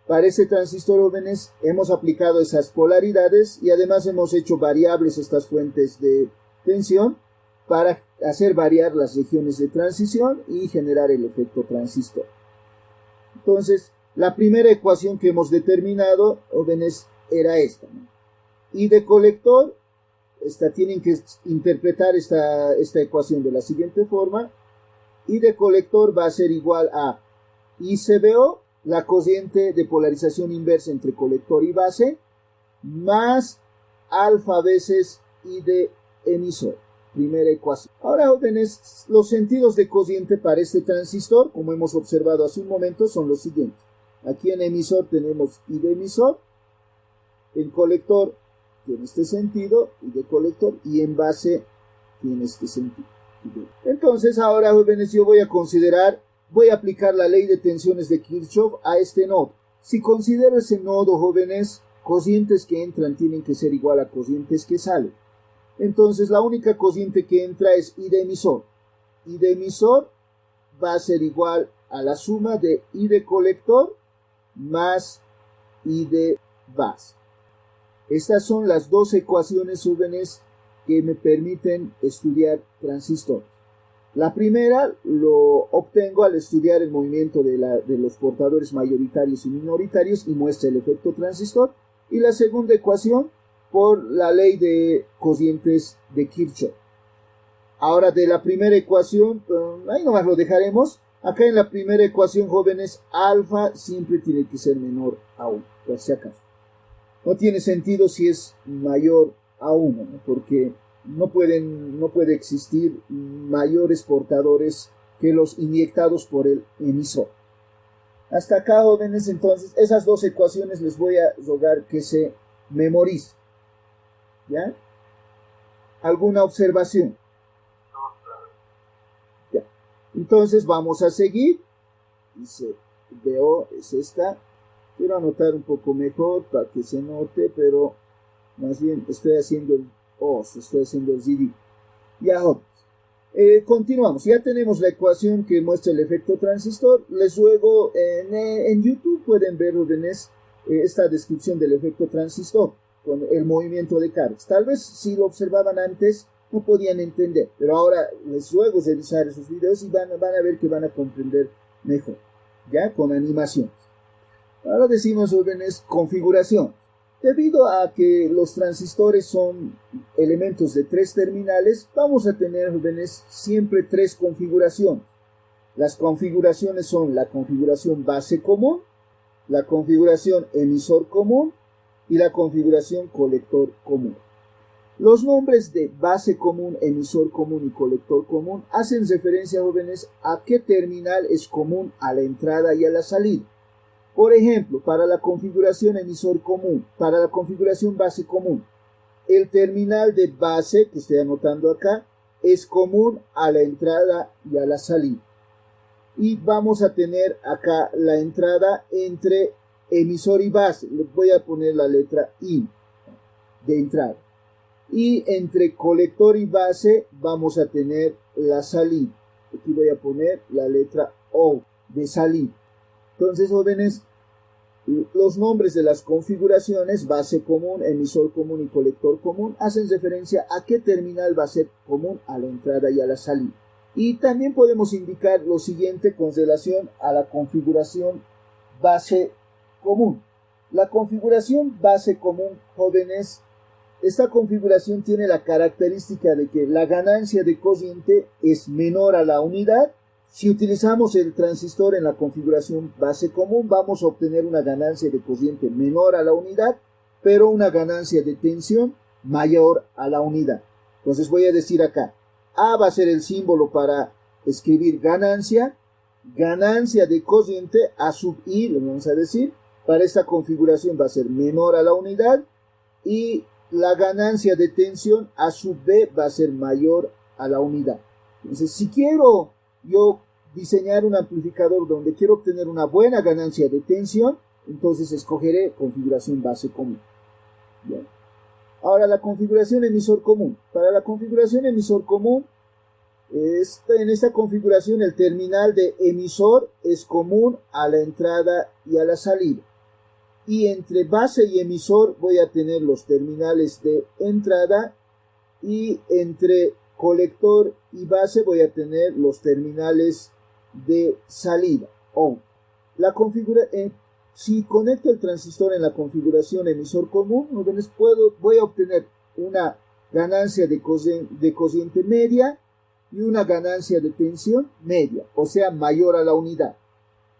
Para este transistor, jóvenes, hemos aplicado esas polaridades y además hemos hecho variables estas fuentes de tensión para hacer variar las regiones de transición y generar el efecto transistor. Entonces, la primera ecuación que hemos determinado, jóvenes, era esta, ¿no? Y de colector, tienen que interpretar esta ecuación de la siguiente forma. Y de colector va a ser igual a ICBO, la corriente de polarización inversa entre colector y base, más alfa veces I de emisor. Primera ecuación. Ahora, jóvenes, los sentidos de corriente para este transistor, como hemos observado hace un momento, son los siguientes. Aquí en emisor tenemos I de emisor, en colector tiene este sentido, I de colector, y en base tiene este sentido. Entonces, ahora, jóvenes, yo voy a aplicar la ley de tensiones de Kirchhoff a este nodo. Si considero ese nodo, jóvenes, corrientes que entran tienen que ser igual a corrientes que salen. Entonces, la única corriente que entra es I de emisor. I de emisor va a ser igual a la suma de I de colector más I de base. Estas son las dos ecuaciones jóvenes que me permiten estudiar transistores. La primera lo obtengo al estudiar el movimiento de los portadores mayoritarios y minoritarios y muestra el efecto transistor. Y la segunda ecuación por la ley de cocientes de Kirchhoff. Ahora de la primera ecuación, ahí nomás lo dejaremos. Acá en la primera ecuación, jóvenes, alfa siempre tiene que ser menor a 1, por si acaso. No tiene sentido si es mayor a 1, ¿no? Porque no puede existir mayores portadores que los inyectados por el emisor. Hasta acá, jóvenes, entonces, esas dos ecuaciones les voy a rogar que se memoricen. ¿Ya? ¿Alguna observación? Ya. Entonces, vamos a seguir. Dice, veo, es esta. Quiero anotar un poco mejor para que se note, pero más bien estoy haciendo el ZD. Ya, jóvenes. Continuamos, ya tenemos la ecuación que muestra el efecto transistor. Les ruego, en YouTube pueden ver, jóvenes, esta descripción del efecto transistor con el movimiento de cargas. Tal vez si lo observaban antes no podían entender, pero ahora les ruego revisar esos videos y van a ver que van a comprender mejor, ya con animaciones. Ahora decimos, jóvenes, configuración. Debido a que los transistores son elementos de 3 terminales, vamos a tener, jóvenes, siempre 3 configuraciones. Las configuraciones son la configuración base común, la configuración emisor común y la configuración colector común. Los nombres de base común, emisor común y colector común hacen referencia, jóvenes, a qué terminal es común a la entrada y a la salida. Por ejemplo, para la configuración emisor común, para la configuración base común, el terminal de base, que estoy anotando acá, es común a la entrada y a la salida. Y vamos a tener acá la entrada entre emisor y base. Le voy a poner la letra I de entrada. Y entre colector y base vamos a tener la salida. Aquí voy a poner la letra O de salida. Entonces, jóvenes, los nombres de las configuraciones, base común, emisor común y colector común, hacen referencia a qué terminal va a ser común a la entrada y a la salida. Y también podemos indicar lo siguiente con relación a la configuración base común. La configuración base común, jóvenes, esta configuración tiene la característica de que la ganancia de cociente es menor a la unidad. Si utilizamos el transistor en la configuración base común, vamos a obtener una ganancia de cociente menor a la unidad, pero una ganancia de tensión mayor a la unidad. Entonces voy a decir acá, A va a ser el símbolo para escribir ganancia de cociente A sub I, lo vamos a decir, para esta configuración va a ser menor a la unidad, y la ganancia de tensión A sub B va a ser mayor a la unidad. Entonces, si quiero yo diseñar un amplificador donde quiero obtener una buena ganancia de tensión, entonces escogeré configuración base común. Bien. Ahora la configuración emisor común. Para la configuración emisor común, en esta configuración el terminal de emisor es común a la entrada y a la salida. Y entre base y emisor voy a tener los terminales de entrada, y entre colector y base voy a tener los terminales de salida. Si conecto el transistor en la configuración emisor común, voy a obtener una ganancia de cociente media y una ganancia de tensión media, o sea, mayor a la unidad.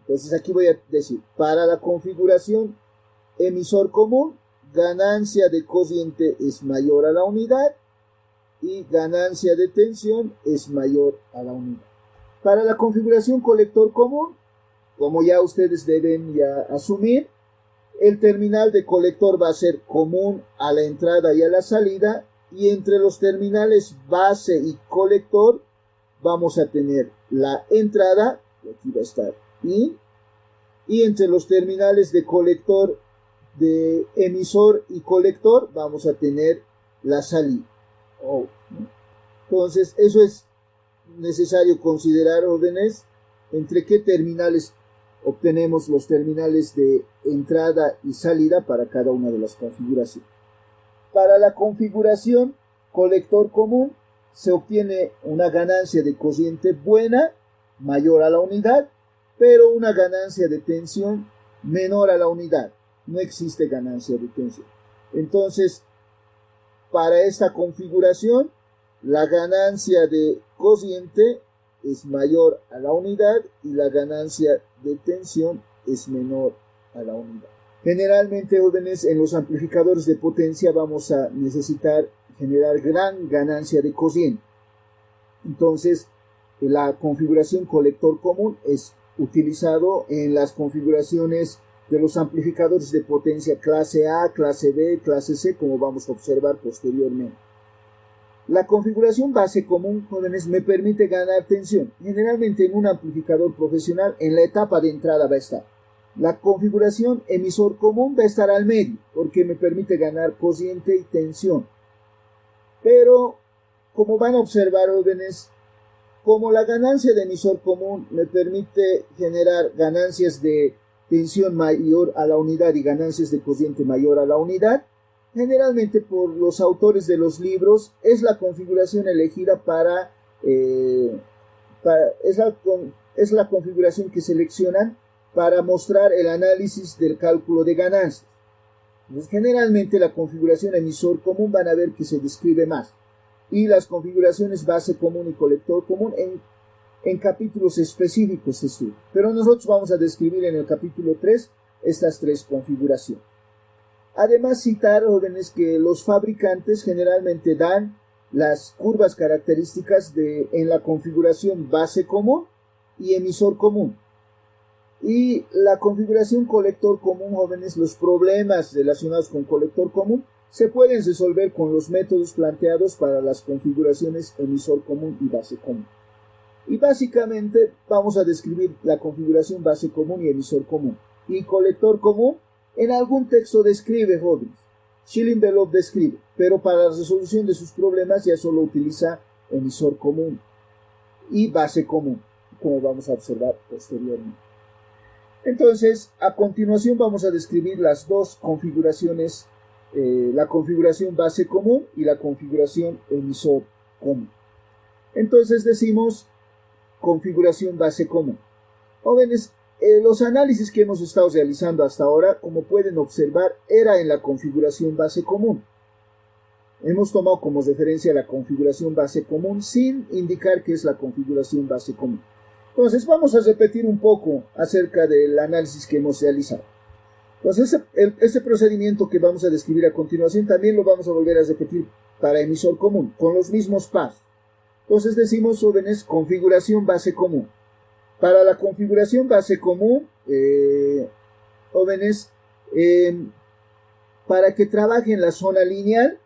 Entonces aquí voy a decir, para la configuración emisor común, ganancia de cociente es mayor a la unidad y ganancia de tensión es mayor a la unidad. Para la configuración colector común, como ya ustedes deben ya asumir, el terminal de colector va a ser común a la entrada y a la salida, y entre los terminales base y colector vamos a tener la entrada, aquí va a estar I, y entre los terminales de colector, de emisor y colector, vamos a tener la salida. Entonces, eso es necesario considerar, jóvenes, entre qué terminales obtenemos los terminales de entrada y salida para cada una de las configuraciones. Para la configuración colector común se obtiene una ganancia de cociente buena, mayor a la unidad, pero una ganancia de tensión menor a la unidad. No existe ganancia de tensión. Entonces, para esta configuración, la ganancia de cociente es mayor a la unidad y la ganancia de tensión es menor a la unidad. Generalmente, jóvenes, en los amplificadores de potencia vamos a necesitar generar gran ganancia de cociente. Entonces, la configuración colector común es utilizado en las configuraciones de los amplificadores de potencia clase A, clase B, clase C, como vamos a observar posteriormente. La configuración base común, jóvenes, me permite ganar tensión. Generalmente en un amplificador profesional, en la etapa de entrada va a estar. La configuración emisor común va a estar al medio, porque me permite ganar cociente y tensión. Pero, como van a observar, jóvenes, como la ganancia de emisor común me permite generar ganancias de tensión mayor a la unidad y ganancias de cociente mayor a la unidad, generalmente por los autores de los libros es la configuración elegida es la configuración que seleccionan para mostrar el análisis del cálculo de ganancias. Entonces, generalmente la configuración emisor común van a ver que se describe más, y las configuraciones base común y colector común en capítulos específicos se estudian. Pero nosotros vamos a describir en el capítulo 3 estas tres configuraciones. Además, citar, jóvenes, que los fabricantes generalmente dan las curvas características en la configuración base común y emisor común. Y la configuración colector común, jóvenes, los problemas relacionados con colector común se pueden resolver con los métodos planteados para las configuraciones emisor común y base común. Y básicamente vamos a describir la configuración base común y emisor común. Y colector común, en algún texto describe, jóvenes. Schilling-Below describe, pero para la resolución de sus problemas ya solo utiliza emisor común y base común, como vamos a observar posteriormente. Entonces, a continuación vamos a describir las dos configuraciones, la configuración base común y la configuración emisor común. Entonces decimos configuración base común. Jóvenes, los análisis que hemos estado realizando hasta ahora, como pueden observar, era en la configuración base común. Hemos tomado como referencia la configuración base común sin indicar que es la configuración base común. Entonces vamos a repetir un poco acerca del análisis que hemos realizado. Entonces este procedimiento que vamos a describir a continuación también lo vamos a volver a repetir para emisor común, con los mismos pasos. Entonces decimos, jóvenes, configuración base común. Para la configuración base común, jóvenes, para que trabaje en la zona lineal,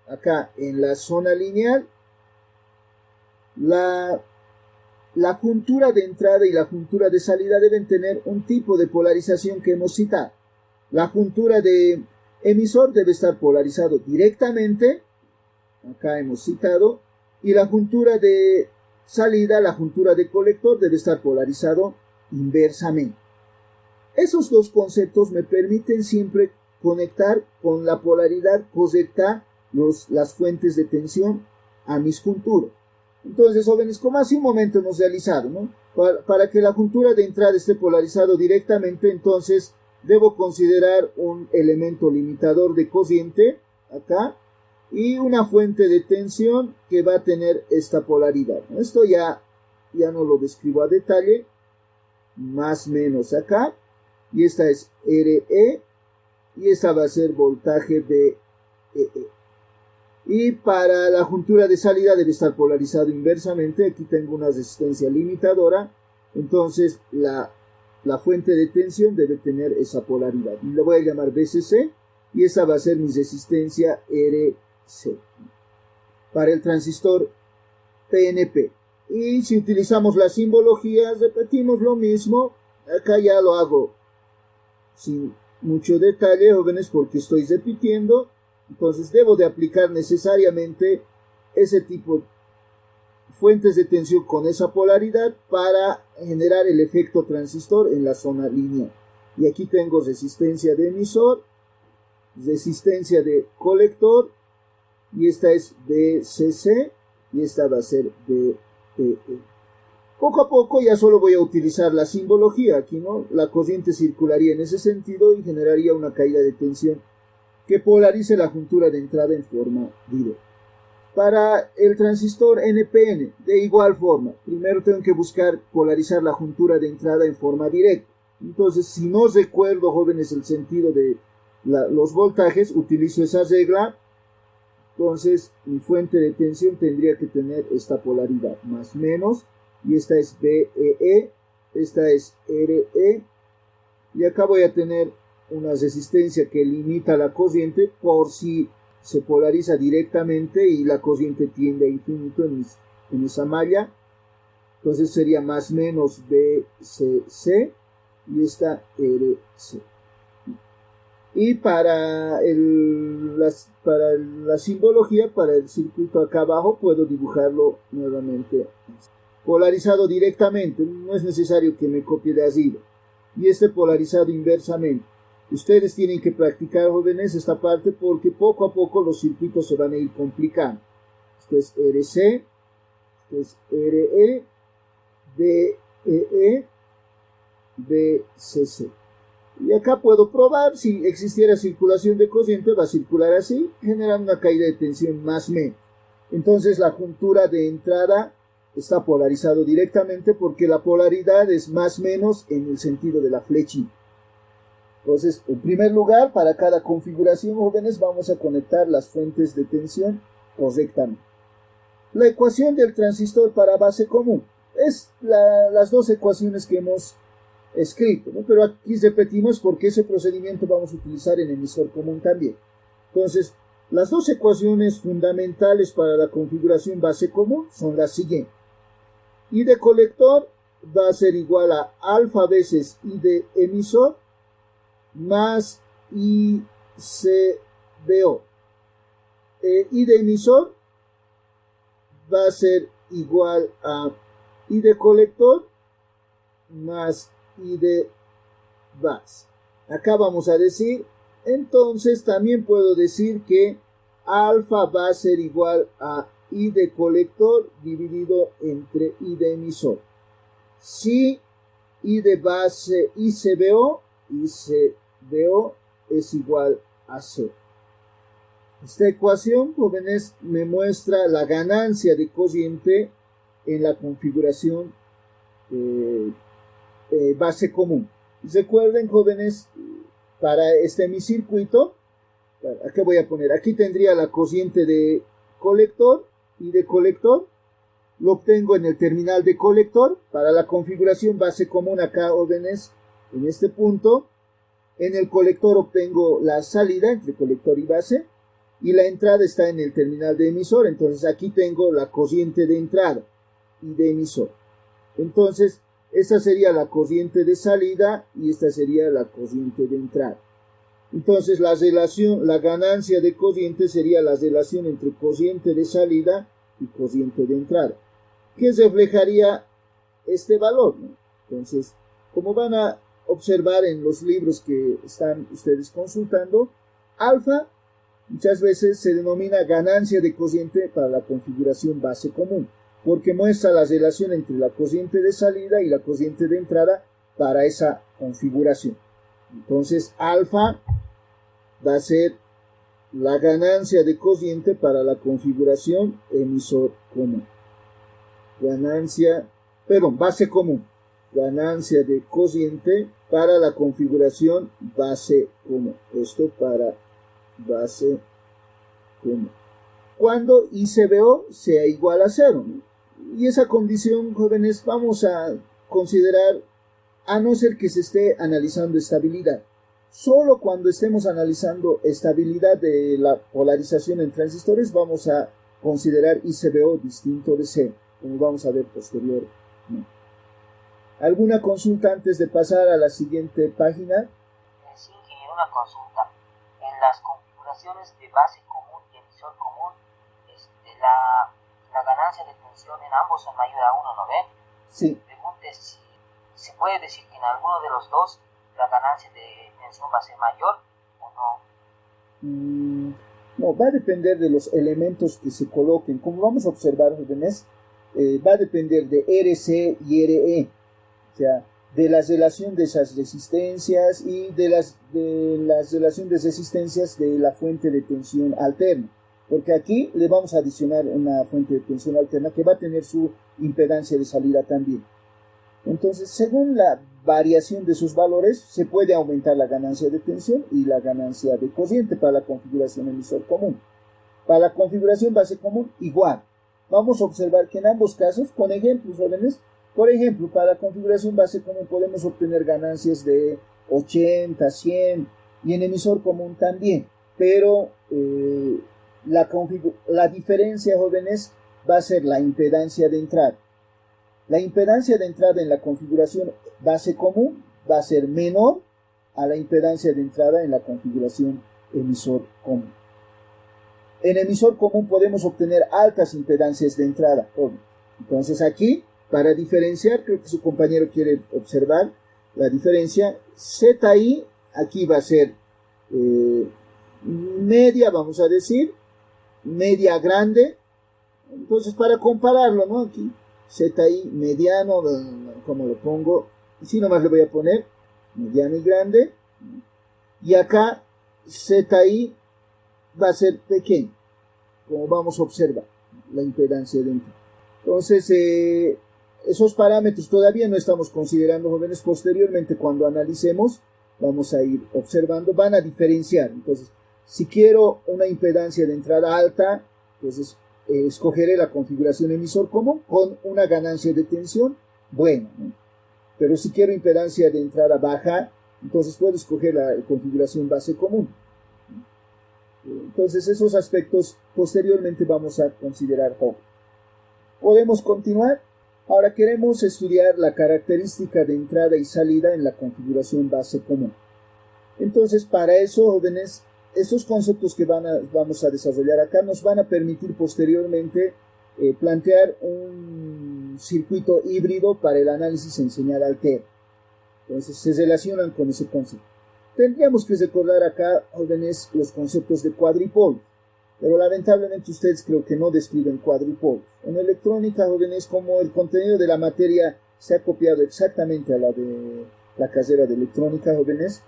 acá en la zona lineal, la juntura de entrada y la juntura de salida deben tener un tipo de polarización que hemos citado. La juntura de emisor debe estar polarizado directamente, acá hemos citado, y la juntura de salida, la juntura de colector, debe estar polarizado inversamente. Esos dos conceptos me permiten siempre conectar con la polaridad correcta las fuentes de tensión a mis junturas. Entonces, jóvenes, como hace un momento hemos realizado, ¿no? Para que la juntura de entrada esté polarizado directamente, entonces debo considerar un elemento limitador de cociente, acá, y una fuente de tensión que va a tener esta polaridad. Esto ya no lo describo a detalle, más o menos acá, y esta es RE, y esta va a ser voltaje de EE. Y para la juntura de salida debe estar polarizado inversamente. Aquí tengo una resistencia limitadora, entonces la fuente de tensión debe tener esa polaridad. Y la voy a llamar BCC, y esa va a ser mi resistencia RC. Para el transistor PNP. Y si utilizamos la simbología, repetimos lo mismo. Acá ya lo hago sin mucho detalle, jóvenes, porque estoy repitiendo. Entonces debo de aplicar necesariamente ese tipo fuentes de tensión con esa polaridad para generar el efecto transistor en la zona lineal. Y aquí tengo resistencia de emisor, resistencia de colector, y esta es BCC, y esta va a ser BEE. Poco a poco ya solo voy a utilizar la simbología aquí, ¿no? La corriente circularía en ese sentido y generaría una caída de tensión que polarice la juntura de entrada en forma directa. Para el transistor NPN, de igual forma, primero tengo que buscar polarizar la juntura de entrada en forma directa. Entonces, si no recuerdo, jóvenes, el sentido de los voltajes, utilizo esa regla. Entonces, mi fuente de tensión tendría que tener esta polaridad, más menos, y esta es BEE, esta es RE, y acá voy a tener una resistencia que limita la corriente por si se polariza directamente y la corriente tiende a infinito en esa malla. Entonces sería más menos BCC y esta RC. Y para la simbología, para el circuito acá abajo, puedo dibujarlo nuevamente. Polarizado directamente, no es necesario que me copie de arriba. Y este polarizado inversamente. Ustedes tienen que practicar, jóvenes, esta parte porque poco a poco los circuitos se van a ir complicando. Esto es RC, esto es RE, BEE, BCC. Y acá puedo probar, si existiera circulación de corriente, va a circular así, generando una caída de tensión más menos. Entonces la juntura de entrada está polarizado directamente porque la polaridad es más menos en el sentido de la flechita. Entonces, en primer lugar, para cada configuración, jóvenes, vamos a conectar las fuentes de tensión correctamente. La ecuación del transistor para base común es las dos ecuaciones que hemos escrito, ¿no? Pero aquí repetimos porque ese procedimiento vamos a utilizar en emisor común también. Entonces, las dos ecuaciones fundamentales para la configuración base común son las siguientes. I de colector va a ser igual a alfa veces I de emisor más ICBO. I de emisor va a ser igual a I de colector más I de base. Acá vamos a decir, entonces también puedo decir que alfa va a ser igual a I de colector dividido entre I de emisor. Si I de base ICBO es igual a 0. Esta ecuación, jóvenes, me muestra la ganancia de corriente en la configuración base común. Recuerden, jóvenes, para este mi circuito, ¿qué voy a poner? Aquí tendría la corriente de colector y de colector. Lo obtengo en el terminal de colector. Para la configuración base común, acá, jóvenes, en este punto, en el colector obtengo la salida entre colector y base, y la entrada está en el terminal de emisor. Entonces aquí tengo la corriente de entrada y de emisor. Entonces esta sería la corriente de salida y esta sería la corriente de entrada. Entonces la ganancia de corriente sería la relación entre corriente de salida y corriente de entrada, que reflejaría este valor, ¿no? Entonces, como van a observar en los libros que están ustedes consultando, alfa muchas veces se denomina ganancia de corriente para la configuración base común, porque muestra la relación entre la corriente de salida y la corriente de entrada para esa configuración. Entonces, alfa va a ser la ganancia de corriente para la configuración emisor común. Base común. Ganancia de corriente para la configuración base común. Esto para base común. Cuando ICBO sea igual a 0, ¿no? Y esa condición, jóvenes, vamos a considerar, a no ser que se esté analizando estabilidad. Solo cuando estemos analizando estabilidad de la polarización en transistores vamos a considerar ICBO distinto de 0, como vamos a ver posteriormente. ¿Alguna consulta antes de pasar a la siguiente página? Sí, ingeniero, una consulta. En las configuraciones de base común y emisor común, la la ganancia de tensión en ambos son mayor a 1, ¿no ven? Sí. Pregunte si se puede decir que en alguno de los dos la ganancia de tensión va a ser mayor o no. No, va a depender de los elementos que se coloquen. Como vamos a observar, jóvenes, va a depender de RC y RE, o sea, de la relación de esas resistencias y de las relación de resistencias de la fuente de tensión alterna. Porque aquí le vamos a adicionar una fuente de tensión alterna que va a tener su impedancia de salida también. Entonces, según la variación de sus valores, se puede aumentar la ganancia de tensión y la ganancia de corriente para la configuración emisor común. Para la configuración base común, igual. Vamos a observar que en ambos casos, con ejemplos, jóvenes, por ejemplo, para la configuración base común podemos obtener ganancias de 80, 100 y en emisor común también. Pero la diferencia, jóvenes, va a ser la impedancia de entrada. La impedancia de entrada en la configuración base común va a ser menor a la impedancia de entrada en la configuración emisor común. En emisor común podemos obtener altas impedancias de entrada. Entonces aquí, para diferenciar, creo que su compañero quiere observar la diferencia. ZI aquí va a ser media, vamos a decir, media grande. Entonces para compararlo, ¿no? Aquí ZI mediano, ¿cómo lo pongo? Si nomás le voy a poner mediano y grande. Y acá ZI va a ser pequeño, como vamos a observar la impedancia de entrada. Entonces, esos parámetros todavía no estamos considerando, jóvenes. Posteriormente, cuando analicemos, vamos a ir observando, van a diferenciar. Entonces, si quiero una impedancia de entrada alta, entonces escogeré la configuración emisor común con una ganancia de tensión buena, ¿no? Pero si quiero impedancia de entrada baja, entonces puedo escoger la configuración base común. Entonces esos aspectos posteriormente vamos a considerar hoy. ¿Podemos continuar? Ahora queremos estudiar la característica de entrada y salida en la configuración base común. Entonces para eso, jóvenes, estos conceptos que vamos a desarrollar acá nos van a permitir posteriormente plantear un circuito híbrido para el análisis en señal altera. Entonces se relacionan con ese concepto. Tendríamos que recordar acá, jóvenes, los conceptos de cuadripolos, pero lamentablemente ustedes creo que no describen cuadripolos. En electrónica, jóvenes, como el contenido de la materia se ha copiado exactamente a la de la carrera de electrónica, jóvenes,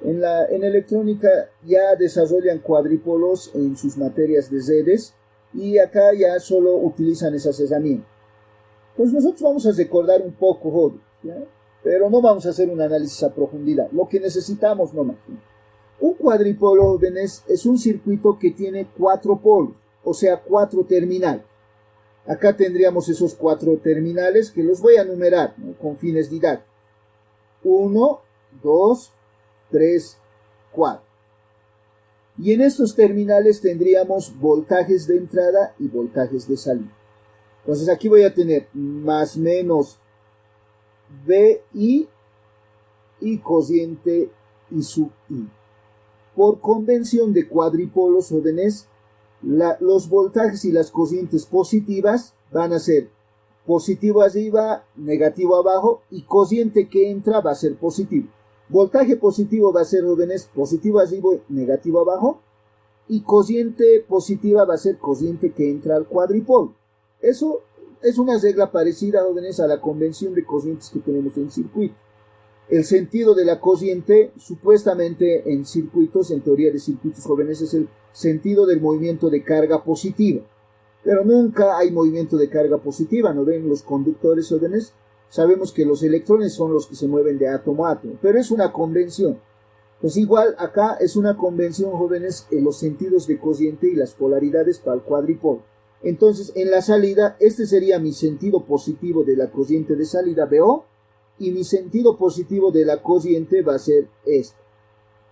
en electrónica ya desarrollan cuadripolos en sus materias de redes y acá ya solo utilizan esas herramientas. Pues nosotros vamos a recordar un poco, jóvenes, ¿ya? Pero no vamos a hacer un análisis a profundidad, lo que necesitamos nomás. Un cuadripolo, jóvenes, es un circuito que tiene 4 polos, o sea, 4 terminales. Acá tendríamos esos 4 terminales que los voy a numerar, ¿no?, con fines didácticos. 1, 2, 3, 4. Y en estos terminales tendríamos voltajes de entrada y voltajes de salida. Entonces aquí voy a tener más menos VI y cociente I sub I. Por convención de cuadripolos, jóvenes, los voltajes y las cocientes positivas van a ser positivo arriba, negativo abajo, y cociente que entra va a ser positivo. Voltaje positivo va a ser, jóvenes, positivo arriba, negativo abajo, y cociente positiva va a ser cociente que entra al cuadripolo. Eso es una regla parecida, jóvenes, a la convención de cocientes que tenemos en circuito. El sentido de la cociente, supuestamente en circuitos, en teoría de circuitos, jóvenes, es el sentido del movimiento de carga positiva. Pero nunca hay movimiento de carga positiva, ¿no ven? Los conductores, jóvenes, sabemos que los electrones son los que se mueven de átomo a átomo, pero es una convención. Pues igual acá es una convención, jóvenes, en los sentidos de cociente y las polaridades para el cuadripolo. Entonces, en la salida, este sería mi sentido positivo de la cociente de salida, BO, y mi sentido positivo de la cociente va a ser este,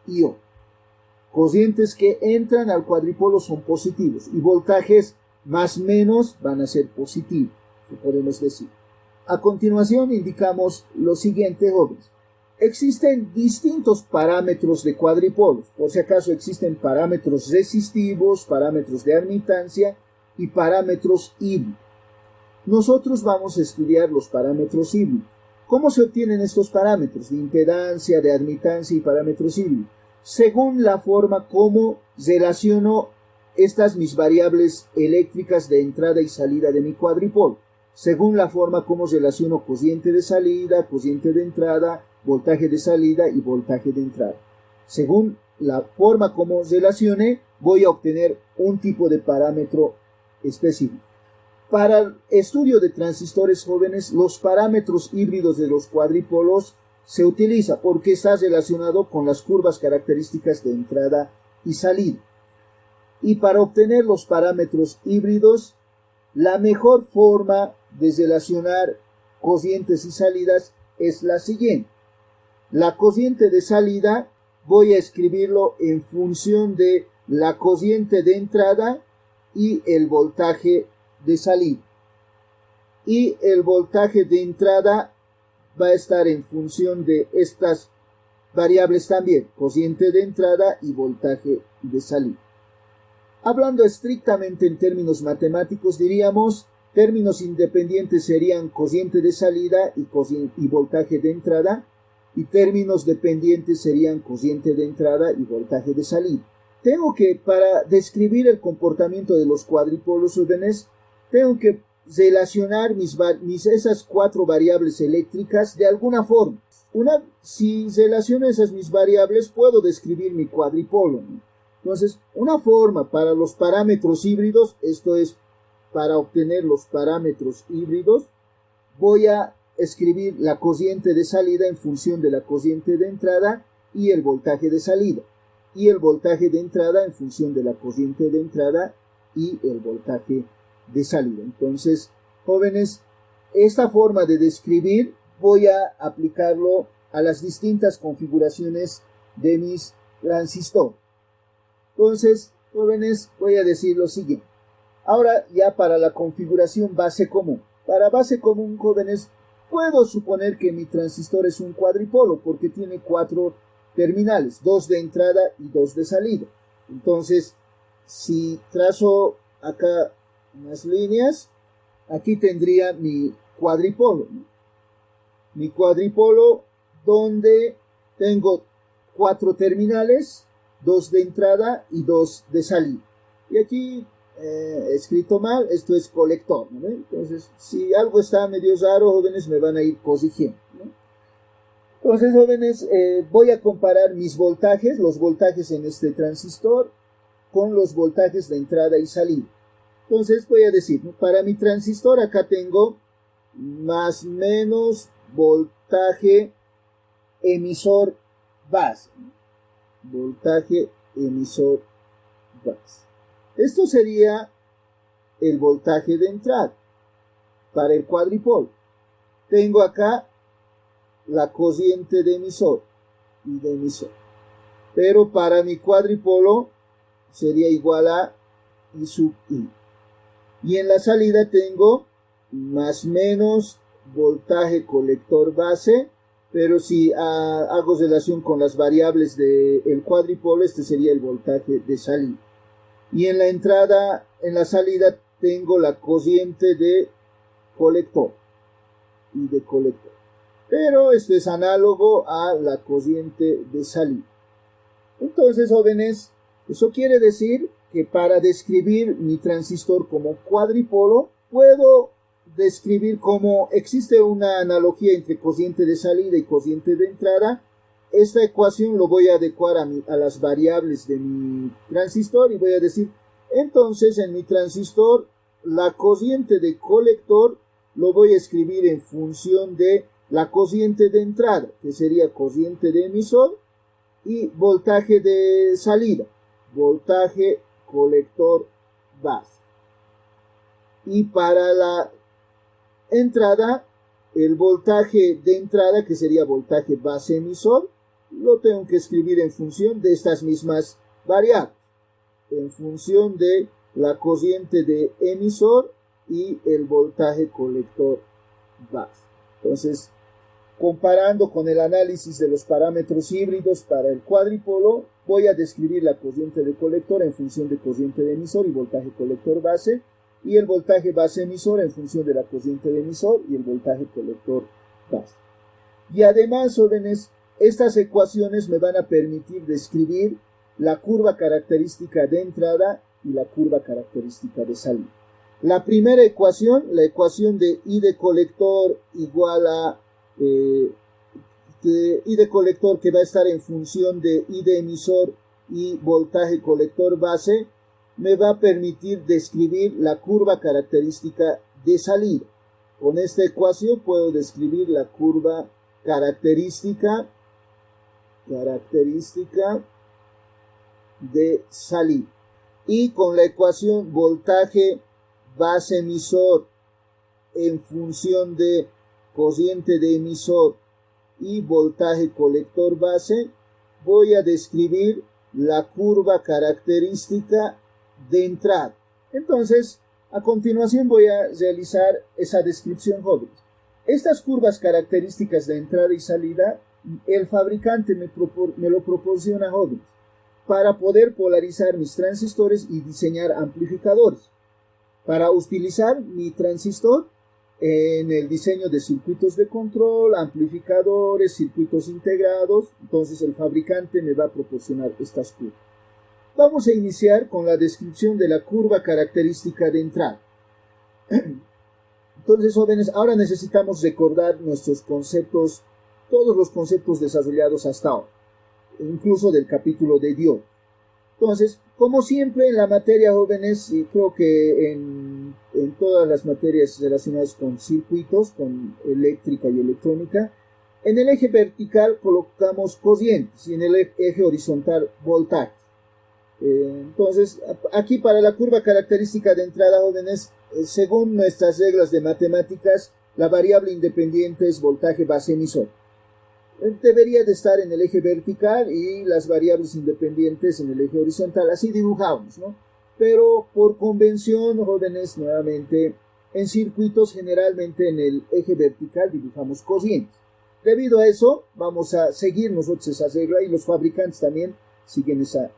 IO. Cocientes que entran al cuadripolo son positivos, y voltajes más menos van a ser positivos, que podemos decir. A continuación, indicamos lo siguiente, jóvenes. Existen distintos parámetros de cuadripolos. Por si acaso existen parámetros resistivos, parámetros de admitancia, y parámetros híbridos. Nosotros vamos a estudiar los parámetros híbridos. ¿Cómo se obtienen estos parámetros de impedancia, de admitancia y parámetros híbridos? Según la forma como relaciono estas mis variables eléctricas de entrada y salida de mi cuadripolo. Según la forma como relaciono cociente de salida, cociente de entrada, voltaje de salida y voltaje de entrada. Según la forma como relacione, voy a obtener un tipo de parámetro específico. Para el estudio de transistores jóvenes, los parámetros híbridos de los cuadripolos se utiliza porque está relacionado con las curvas características de entrada y salida. Y para obtener los parámetros híbridos, la mejor forma de relacionar cocientes y salidas es la siguiente. La cociente de salida voy a escribirlo en función de la cociente de entrada y el voltaje de salida. Y el voltaje de entrada va a estar en función de estas variables también, cociente de entrada y voltaje de salida. Hablando estrictamente en términos matemáticos, diríamos, términos independientes serían cociente de salida y voltaje de entrada, y términos dependientes serían cociente de entrada y voltaje de salida. Tengo que, para describir el comportamiento de los cuadripolos jóvenes, tengo que relacionar esas cuatro variables eléctricas de alguna forma. Si relaciono esas mis variables, puedo describir mi cuadripolo, ¿no? Entonces, una forma para los parámetros híbridos, esto es, para obtener los parámetros híbridos, voy a escribir la cociente de salida en función de la cociente de entrada y el voltaje de salida, y el voltaje de entrada en función de la cociente de entrada y el voltaje de salida. Entonces, jóvenes, esta forma de describir voy a aplicarlo a las distintas configuraciones de mis transistores. Entonces, jóvenes, voy a decir lo siguiente. Ahora ya para la configuración base común. Para base común, jóvenes, puedo suponer que mi transistor es un cuadripolo porque tiene 4 terminales, 2 de entrada y 2 de salida. Entonces, si trazo acá unas líneas, aquí tendría mi cuadripolo, ¿no? Mi cuadripolo donde tengo 4 terminales, 2 de entrada y 2 de salida. Y aquí he escrito mal, esto es colector, ¿no? Entonces, si algo está medio raro, jóvenes, me van a ir corrigiendo, ¿no? Entonces, jóvenes, voy a comparar mis voltajes, los voltajes en este transistor, con los voltajes de entrada y salida. Entonces, voy a decir, ¿no? Para mi transistor acá tengo más menos voltaje emisor base, ¿no? Voltaje emisor base. Esto sería el voltaje de entrada para el cuadripolo. Tengo acá la cociente de emisor y de emisor. Pero para mi cuadripolo sería igual a I sub I. Y en la salida tengo más menos voltaje colector base. Pero si hago relación con las variables del cuadripolo, este sería el voltaje de salida. Y en la entrada, en la salida, tengo la cociente de colector y de colector. Pero esto es análogo a la cociente de salida. Entonces, jóvenes, eso quiere decir que para describir mi transistor como cuadripolo, puedo describir cómo existe una analogía entre cociente de salida y cociente de entrada. Esta ecuación lo voy a adecuar a las variables de mi transistor y voy a decir, entonces en mi transistor la cociente de colector lo voy a escribir en función de la cociente de entrada, que sería cociente de emisor, y voltaje de salida, voltaje colector base. Y para la entrada, el voltaje de entrada, que sería voltaje base emisor, lo tengo que escribir en función de estas mismas variables, en función de la cociente de emisor y el voltaje colector base. Entonces, comparando con el análisis de los parámetros híbridos para el cuadripolo, voy a describir la cociente de colector en función de cociente de emisor y voltaje colector base, y el voltaje base emisor en función de la corriente de emisor y el voltaje colector base. Y además, jóvenes, estas ecuaciones me van a permitir describir la curva característica de entrada y la curva característica de salida. La primera ecuación, la ecuación de I de colector igual a I de colector, que va a estar en función de I de emisor y voltaje colector base, me va a permitir describir la curva característica de salida. Con esta ecuación puedo describir la curva característica de salida. Y con la ecuación voltaje base emisor en función de corriente de emisor y voltaje colector base, voy a describir la curva característica de entrada. Entonces, a continuación voy a realizar esa descripción, jóvenes. Estas curvas características de entrada y salida, el fabricante me lo proporciona, jóvenes, para poder polarizar mis transistores y diseñar amplificadores. Para utilizar mi transistor en el diseño de circuitos de control, amplificadores, circuitos integrados, entonces el fabricante me va a proporcionar estas curvas. Vamos a iniciar con la descripción de la curva característica de entrada. Entonces, jóvenes, ahora necesitamos recordar nuestros conceptos, todos los conceptos desarrollados hasta ahora, incluso del capítulo de diodo. Entonces, como siempre en la materia, jóvenes, y creo que en todas las materias relacionadas con circuitos, con eléctrica y electrónica, en el eje vertical colocamos corrientes y en el eje horizontal voltaje. Entonces, aquí para la curva característica de entrada, jóvenes, según nuestras reglas de matemáticas, la variable independiente es voltaje base emisor. Debería de estar en el eje vertical y las variables independientes en el eje horizontal. Así dibujamos, ¿no? Pero por convención, jóvenes, nuevamente, en circuitos generalmente en el eje vertical dibujamos corrientes. Debido a eso, vamos a seguir nosotros esa regla y los fabricantes también siguen esa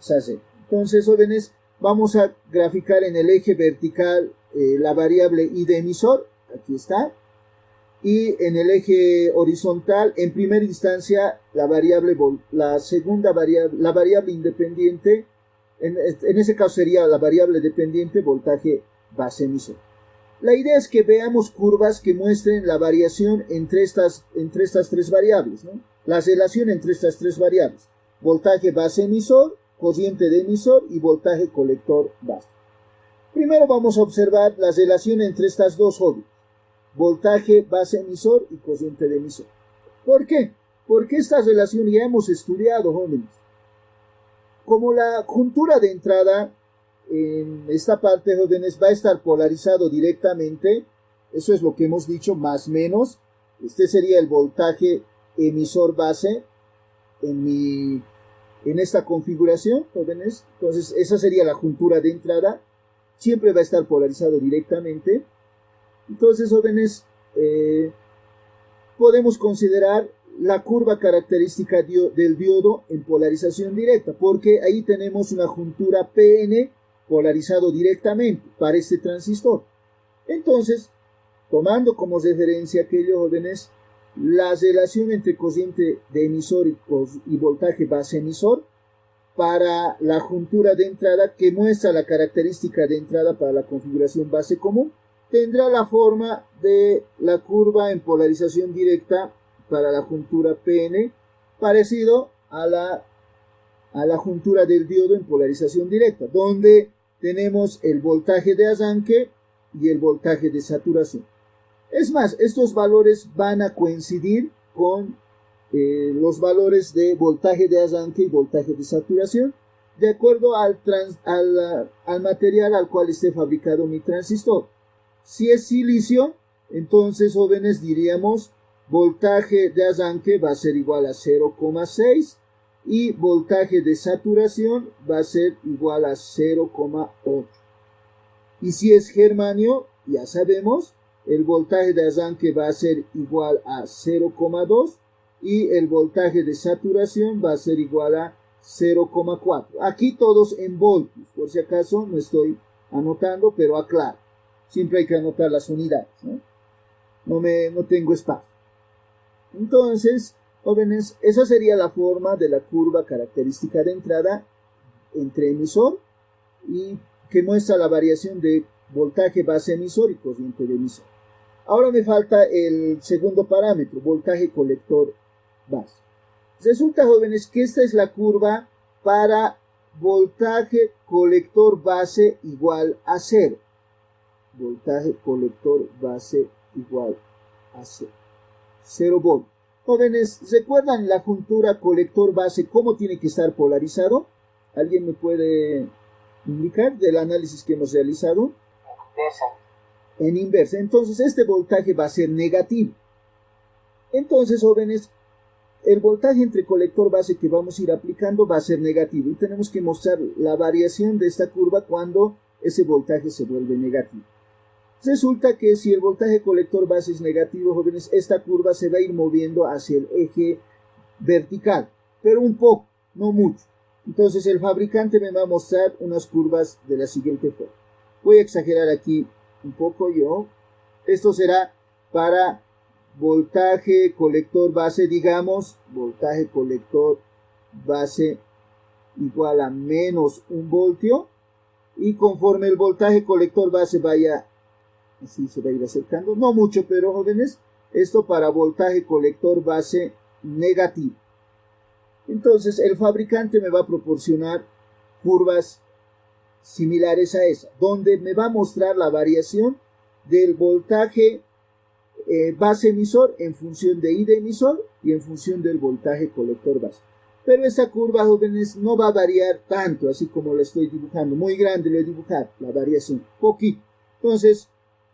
regla. Entonces, jóvenes, vamos a graficar en el eje vertical la variable I de emisor. Aquí está. Y en el eje horizontal, en primera instancia, la variable independiente, en ese caso sería la variable dependiente voltaje base emisor. La idea es que veamos curvas que muestren la variación entre estas tres variables, ¿no? La relación entre estas tres variables: voltaje base emisor, corriente de emisor y voltaje colector base. Primero vamos a observar la relación entre estas dos jóvenes: voltaje base emisor y corriente de emisor. ¿Por qué? Porque esta relación ya hemos estudiado, jóvenes. Como la juntura de entrada en esta parte, jóvenes, va a estar polarizado directamente, eso es lo que hemos dicho, más menos, este sería el voltaje emisor base en esta configuración, jóvenes. Entonces esa sería la juntura de entrada, siempre va a estar polarizado directamente. Entonces, jóvenes, podemos considerar la curva característica del diodo en polarización directa, porque ahí tenemos una juntura PN polarizado directamente para este transistor. Entonces, tomando como referencia aquello, jóvenes, la relación entre corriente de emisor y voltaje base emisor para la juntura de entrada, que muestra la característica de entrada para la configuración base común, tendrá la forma de la curva en polarización directa para la juntura PN, parecido a la juntura del diodo en polarización directa, donde tenemos el voltaje de arranque y el voltaje de saturación. Es más, estos valores van a coincidir con los valores de voltaje de arranque y voltaje de saturación, de acuerdo al material al cual esté fabricado mi transistor. Si es silicio, entonces, jóvenes, diríamos voltaje de arranque va a ser igual a 0,6 y voltaje de saturación va a ser igual a 0,8. Y si es germanio, ya sabemos, el voltaje de arranque va a ser igual a 0,2 y el voltaje de saturación va a ser igual a 0,4. Aquí todos en voltios, por si acaso no estoy anotando, pero aclaro. Siempre hay que anotar las unidades, ¿no? No tengo espacio. Entonces, jóvenes, esa sería la forma de la curva característica de entrada entre emisor y que muestra la variación de voltaje base emisor y corriente de emisor. Ahora me falta el segundo parámetro, voltaje colector base. Resulta, jóvenes, que esta es la curva para voltaje colector base igual a 0. Voltaje colector base igual a 0. 0 volts. Jóvenes, ¿recuerdan la juntura colector base cómo tiene que estar polarizado? ¿Alguien me puede indicar del análisis que hemos realizado? En inversa. Entonces, este voltaje va a ser negativo. Entonces, jóvenes, el voltaje entre colector base que vamos a ir aplicando va a ser negativo. Y tenemos que mostrar la variación de esta curva cuando ese voltaje se vuelve negativo. Resulta que si el voltaje colector base es negativo, jóvenes, esta curva se va a ir moviendo hacia el eje vertical, pero un poco, no mucho. Entonces el fabricante me va a mostrar unas curvas de la siguiente forma. Voy a exagerar aquí un poco yo. Esto será para voltaje colector base, digamos, voltaje colector base igual a menos 1 voltio. Y conforme el voltaje colector base vaya, así se va a ir acercando, no mucho, pero jóvenes, esto para voltaje colector base negativo. Entonces el fabricante me va a proporcionar curvas similares a esa, donde me va a mostrar la variación del voltaje base emisor en función de I de emisor y en función del voltaje colector base. Pero esta curva, jóvenes, no va a variar tanto, así como la estoy dibujando. Muy grande lo he dibujado, la variación, poquito. Entonces,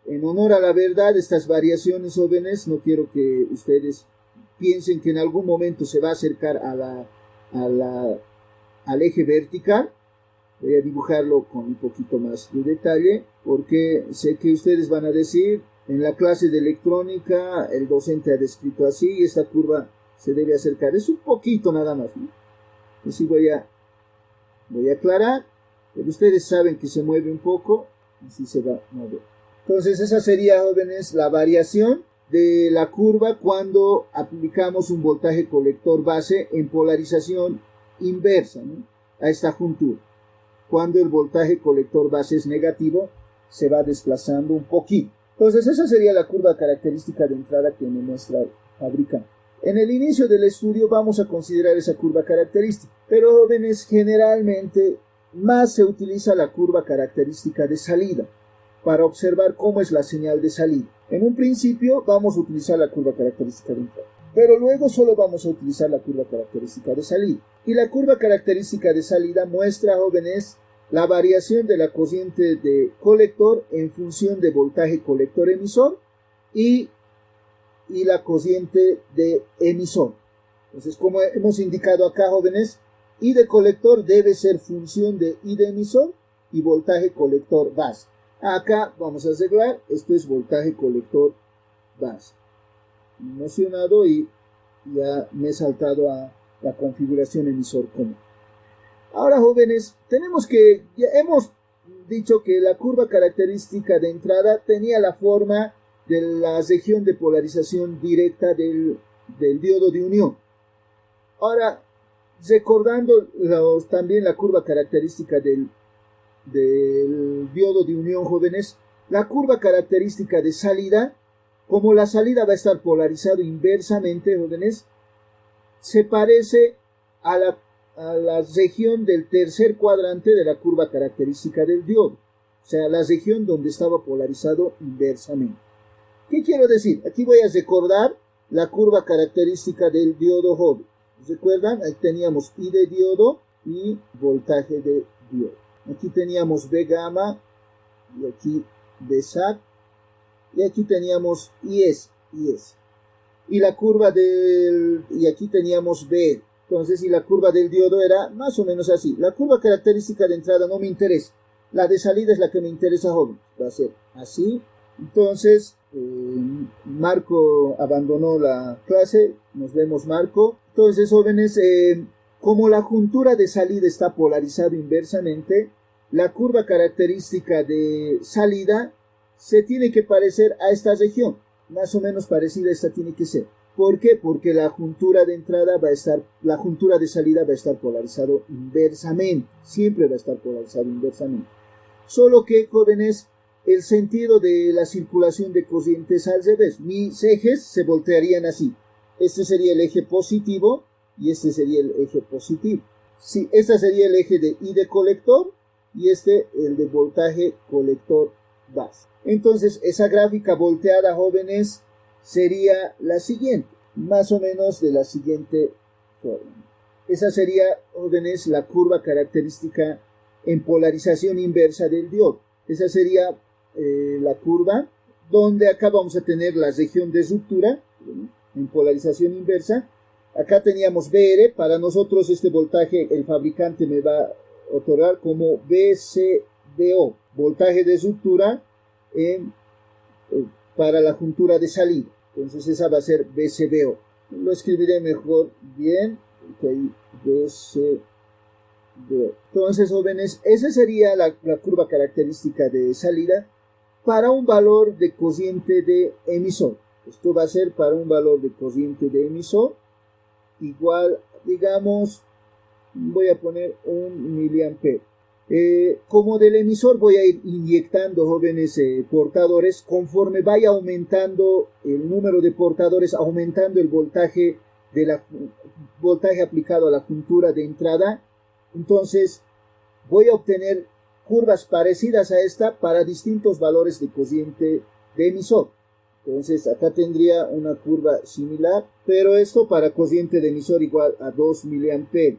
en honor a la verdad, estas variaciones, jóvenes, no quiero que ustedes piensen que en algún momento se va a acercar al eje vertical. Voy a dibujarlo con un poquito más de detalle, porque sé que ustedes van a decir, en la clase de electrónica, el docente ha descrito así, y esta curva se debe acercar. Es un poquito nada más, ¿no? Así voy a aclarar, pero ustedes saben que se mueve un poco, así se va a mover. Entonces esa sería, jóvenes, la variación de la curva cuando aplicamos un voltaje colector base en polarización inversa, ¿no?, a esta juntura. Cuando el voltaje colector base es negativo, se va desplazando un poquito. Entonces esa sería la curva característica de entrada que me muestra el fabricante. En el inicio del estudio vamos a considerar esa curva característica, pero, jóvenes, generalmente más se utiliza la curva característica de salida para observar cómo es la señal de salida. En un principio vamos a utilizar la curva característica de entrada, pero luego solo vamos a utilizar la curva característica de salida. Y la curva característica de salida muestra, jóvenes, la variación de la corriente de colector en función de voltaje colector emisor y la corriente de emisor. Entonces, como hemos indicado acá, jóvenes, I de colector debe ser función de I de emisor y voltaje colector base. Acá vamos a arreglar, esto es voltaje colector base. Mencionado y ya me he saltado a la configuración emisor común. Ahora, jóvenes, ya hemos dicho que la curva característica de entrada tenía la forma de la región de polarización directa del diodo de unión. Ahora, recordando también la curva característica del diodo de unión, jóvenes, la curva característica de salida, como la salida va a estar polarizado inversamente, jóvenes, se parece a la región del tercer cuadrante de la curva característica del diodo, o sea, la región donde estaba polarizado inversamente. ¿Qué quiero decir? Aquí voy a recordar la curva característica del diodo joven. ¿Recuerdan? Ahí teníamos I de diodo y voltaje de diodo. Aquí teníamos B gamma y aquí B sat. Y aquí teníamos IS. Y la curva y aquí teníamos B. Entonces, y la curva del diodo era más o menos así. La curva característica de entrada no me interesa. La de salida es la que me interesa, joven. Va a ser así. Entonces, Marco abandonó la clase. Nos vemos, Marco. Entonces, jóvenes, como la juntura de salida está polarizado inversamente, la curva característica de salida se tiene que parecer a esta región, más o menos parecida a esta tiene que ser. ¿Por qué? Porque la juntura de entrada va a estar, la juntura de salida va a estar polarizado inversamente, siempre va a estar polarizado inversamente. Solo que, jóvenes, el sentido de la circulación de corrientes al revés. Mis ejes se voltearían así. Este sería el eje positivo y este sería el eje positivo. Sí, este sería el eje de I de colector y este el de voltaje colector base. Entonces, esa gráfica volteada, jóvenes, sería la siguiente, más o menos de la siguiente forma. Esa sería, jóvenes, la curva característica en polarización inversa del diodo. Esa sería la curva, donde acá vamos a tener la región de ruptura, en polarización inversa. Acá teníamos BR, para nosotros este voltaje el fabricante me va a otorgar como VCBO, voltaje de ruptura para la juntura de salida. Entonces esa va a ser VCBO. Lo escribiré mejor bien, porque ahí VCBO. Entonces, jóvenes, esa sería la curva característica de salida para un valor de cociente de emisor. Esto va a ser para un valor de cociente de emisor igual, digamos, voy a poner 1 miliampere. Como del emisor voy a ir inyectando, jóvenes, portadores. Conforme vaya aumentando el número de portadores, aumentando el voltaje aplicado a la juntura de entrada, entonces voy a obtener curvas parecidas a esta para distintos valores de cociente de emisor. Entonces acá tendría una curva similar, pero esto para cociente de emisor igual a 2 miliampere.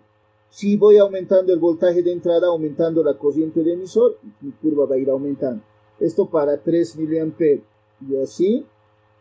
Si voy aumentando el voltaje de entrada, aumentando la cociente de emisor, mi curva va a ir aumentando. Esto para 3 miliampere. Y así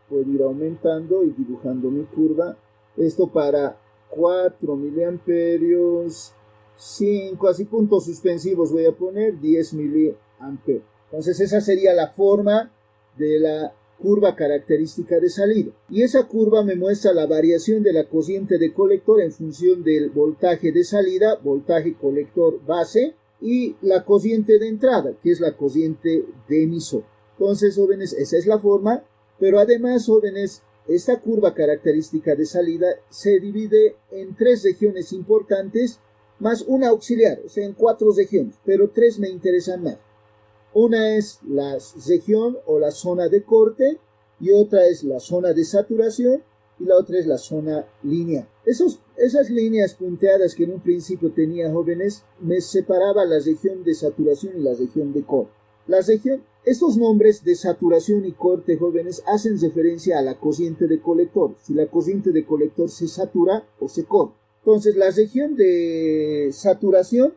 puedo ir aumentando y dibujando mi curva. Esto para 4 miliamperios, 5, así puntos suspensivos voy a poner, 10 miliampere. Entonces esa sería la forma de la curva característica de salida. Y esa curva me muestra la variación de la cociente de colector en función del voltaje de salida, voltaje colector base, y la cociente de entrada, que es la cociente de emisor. Entonces, jóvenes, esa es la forma, pero además, jóvenes, esta curva característica de salida se divide en 3 regiones importantes, más una auxiliar, o sea, en 4 regiones, pero 3 me interesan más. Una es la región o la zona de corte, y otra es la zona de saturación, y la otra es la zona lineal. Esas líneas punteadas que en un principio tenía, jóvenes, me separaba la región de saturación y la región de corte. Estos nombres de saturación y corte, jóvenes, hacen referencia a la cociente de colector, si la cociente de colector se satura o se corta. Entonces, la región de saturación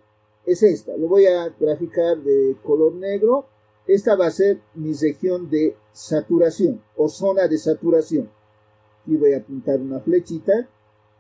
es esta. Lo voy a graficar de color negro. Esta va a ser mi región de saturación o zona de saturación. Y voy a apuntar una flechita.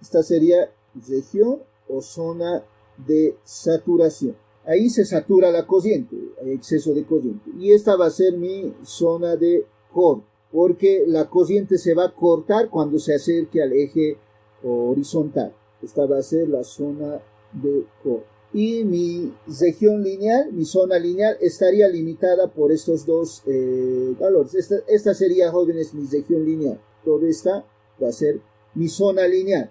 Esta sería región o zona de saturación. Ahí se satura la cociente, hay exceso de cociente. Y esta va a ser mi zona de corte, porque la cociente se va a cortar cuando se acerque al eje horizontal. Esta va a ser la zona de corte. Y mi región lineal, mi zona lineal, estaría limitada por estos dos valores. Esta sería, jóvenes, mi región lineal. Toda esta va a ser mi zona lineal.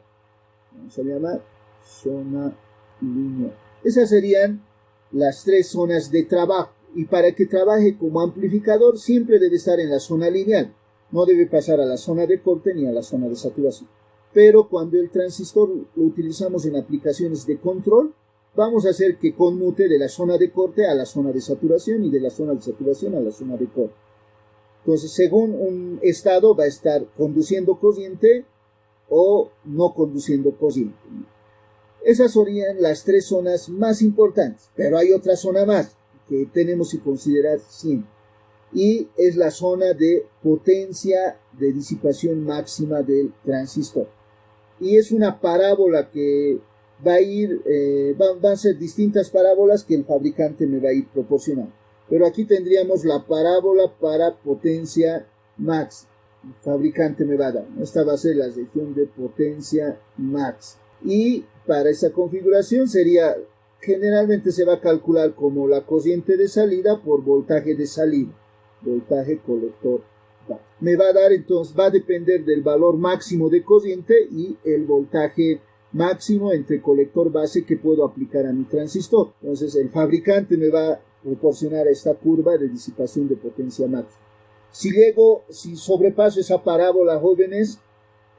Vamos a llamar zona lineal. Esas serían las 3 zonas de trabajo. Y para que trabaje como amplificador, siempre debe estar en la zona lineal. No debe pasar a la zona de corte ni a la zona de saturación. Pero cuando el transistor lo utilizamos en aplicaciones de control, vamos a hacer que conmute de la zona de corte a la zona de saturación y de la zona de saturación a la zona de corte. Entonces, según un estado, va a estar conduciendo corriente o no conduciendo corriente. Esas serían las 3 zonas más importantes, pero hay otra zona más que tenemos que considerar siempre. Y es la zona de potencia de disipación máxima del transistor. Y es una parábola que va a ir, van a ser distintas parábolas que el fabricante me va a ir proporcionando. Pero aquí tendríamos la parábola para potencia máxima. El fabricante me va a dar. Esta va a ser la región de potencia máxima. Y para esa configuración sería generalmente se va a calcular como la corriente de salida por voltaje de salida, voltaje colector. Me va a dar entonces, va a depender del valor máximo de corriente y el voltaje máximo entre colector base que puedo aplicar a mi transistor. Entonces el fabricante me va a proporcionar esta curva de disipación de potencia máxima. Si sobrepaso esa parábola, jóvenes,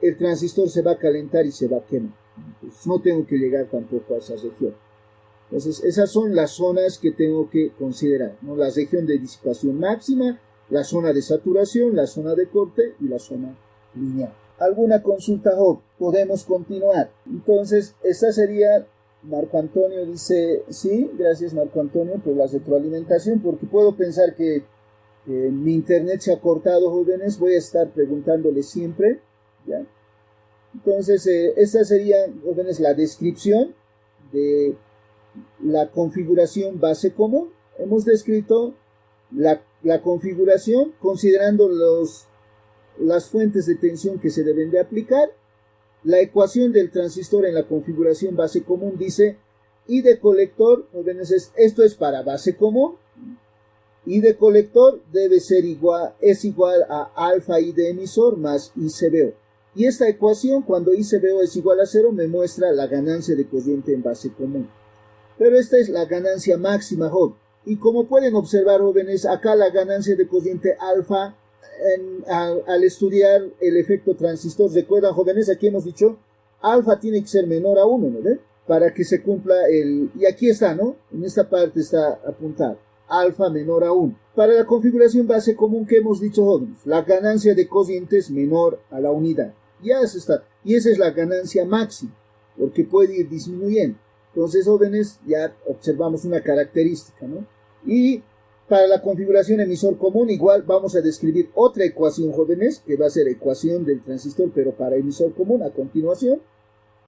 el transistor se va a calentar y se va a quemar. Entonces, no tengo que llegar tampoco a esa región. Entonces, esas son las zonas que tengo que considerar, ¿no? La región de disipación máxima, la zona de saturación, la zona de corte y la zona lineal. ¿Alguna consulta, Job? Podemos continuar. Entonces, esta sería, Marco Antonio dice, sí, gracias Marco Antonio por la retroalimentación, porque puedo pensar que mi internet se ha cortado, jóvenes, voy a estar preguntándole siempre, ¿ya? Entonces, esta sería, jóvenes, la descripción de la configuración base común. Hemos descrito la configuración considerando las fuentes de tensión que se deben de aplicar. La ecuación del transistor en la configuración base común dice I de colector, jóvenes, esto es para base común, I de colector es igual a alfa I de emisor más ICBO. Y esta ecuación, cuando ICBO es igual a 0, me muestra la ganancia de corriente en base común. Pero esta es la ganancia máxima, Job. Y como pueden observar, jóvenes, acá la ganancia de corriente alfa, al estudiar el efecto transistor, recuerdan, jóvenes, aquí hemos dicho, alfa tiene que ser menor a 1, ¿no ven? Para que se cumpla y aquí está, ¿no? En esta parte está apuntado, alfa menor a 1. Para la configuración base común que hemos dicho, jóvenes, la ganancia de corriente es menor a la unidad. Ya se está. Y esa es la ganancia máxima, porque puede ir disminuyendo. Entonces, jóvenes, ya observamos una característica, ¿no? Y para la configuración emisor común, igual vamos a describir otra ecuación, jóvenes, que va a ser ecuación del transistor, pero para emisor común a continuación.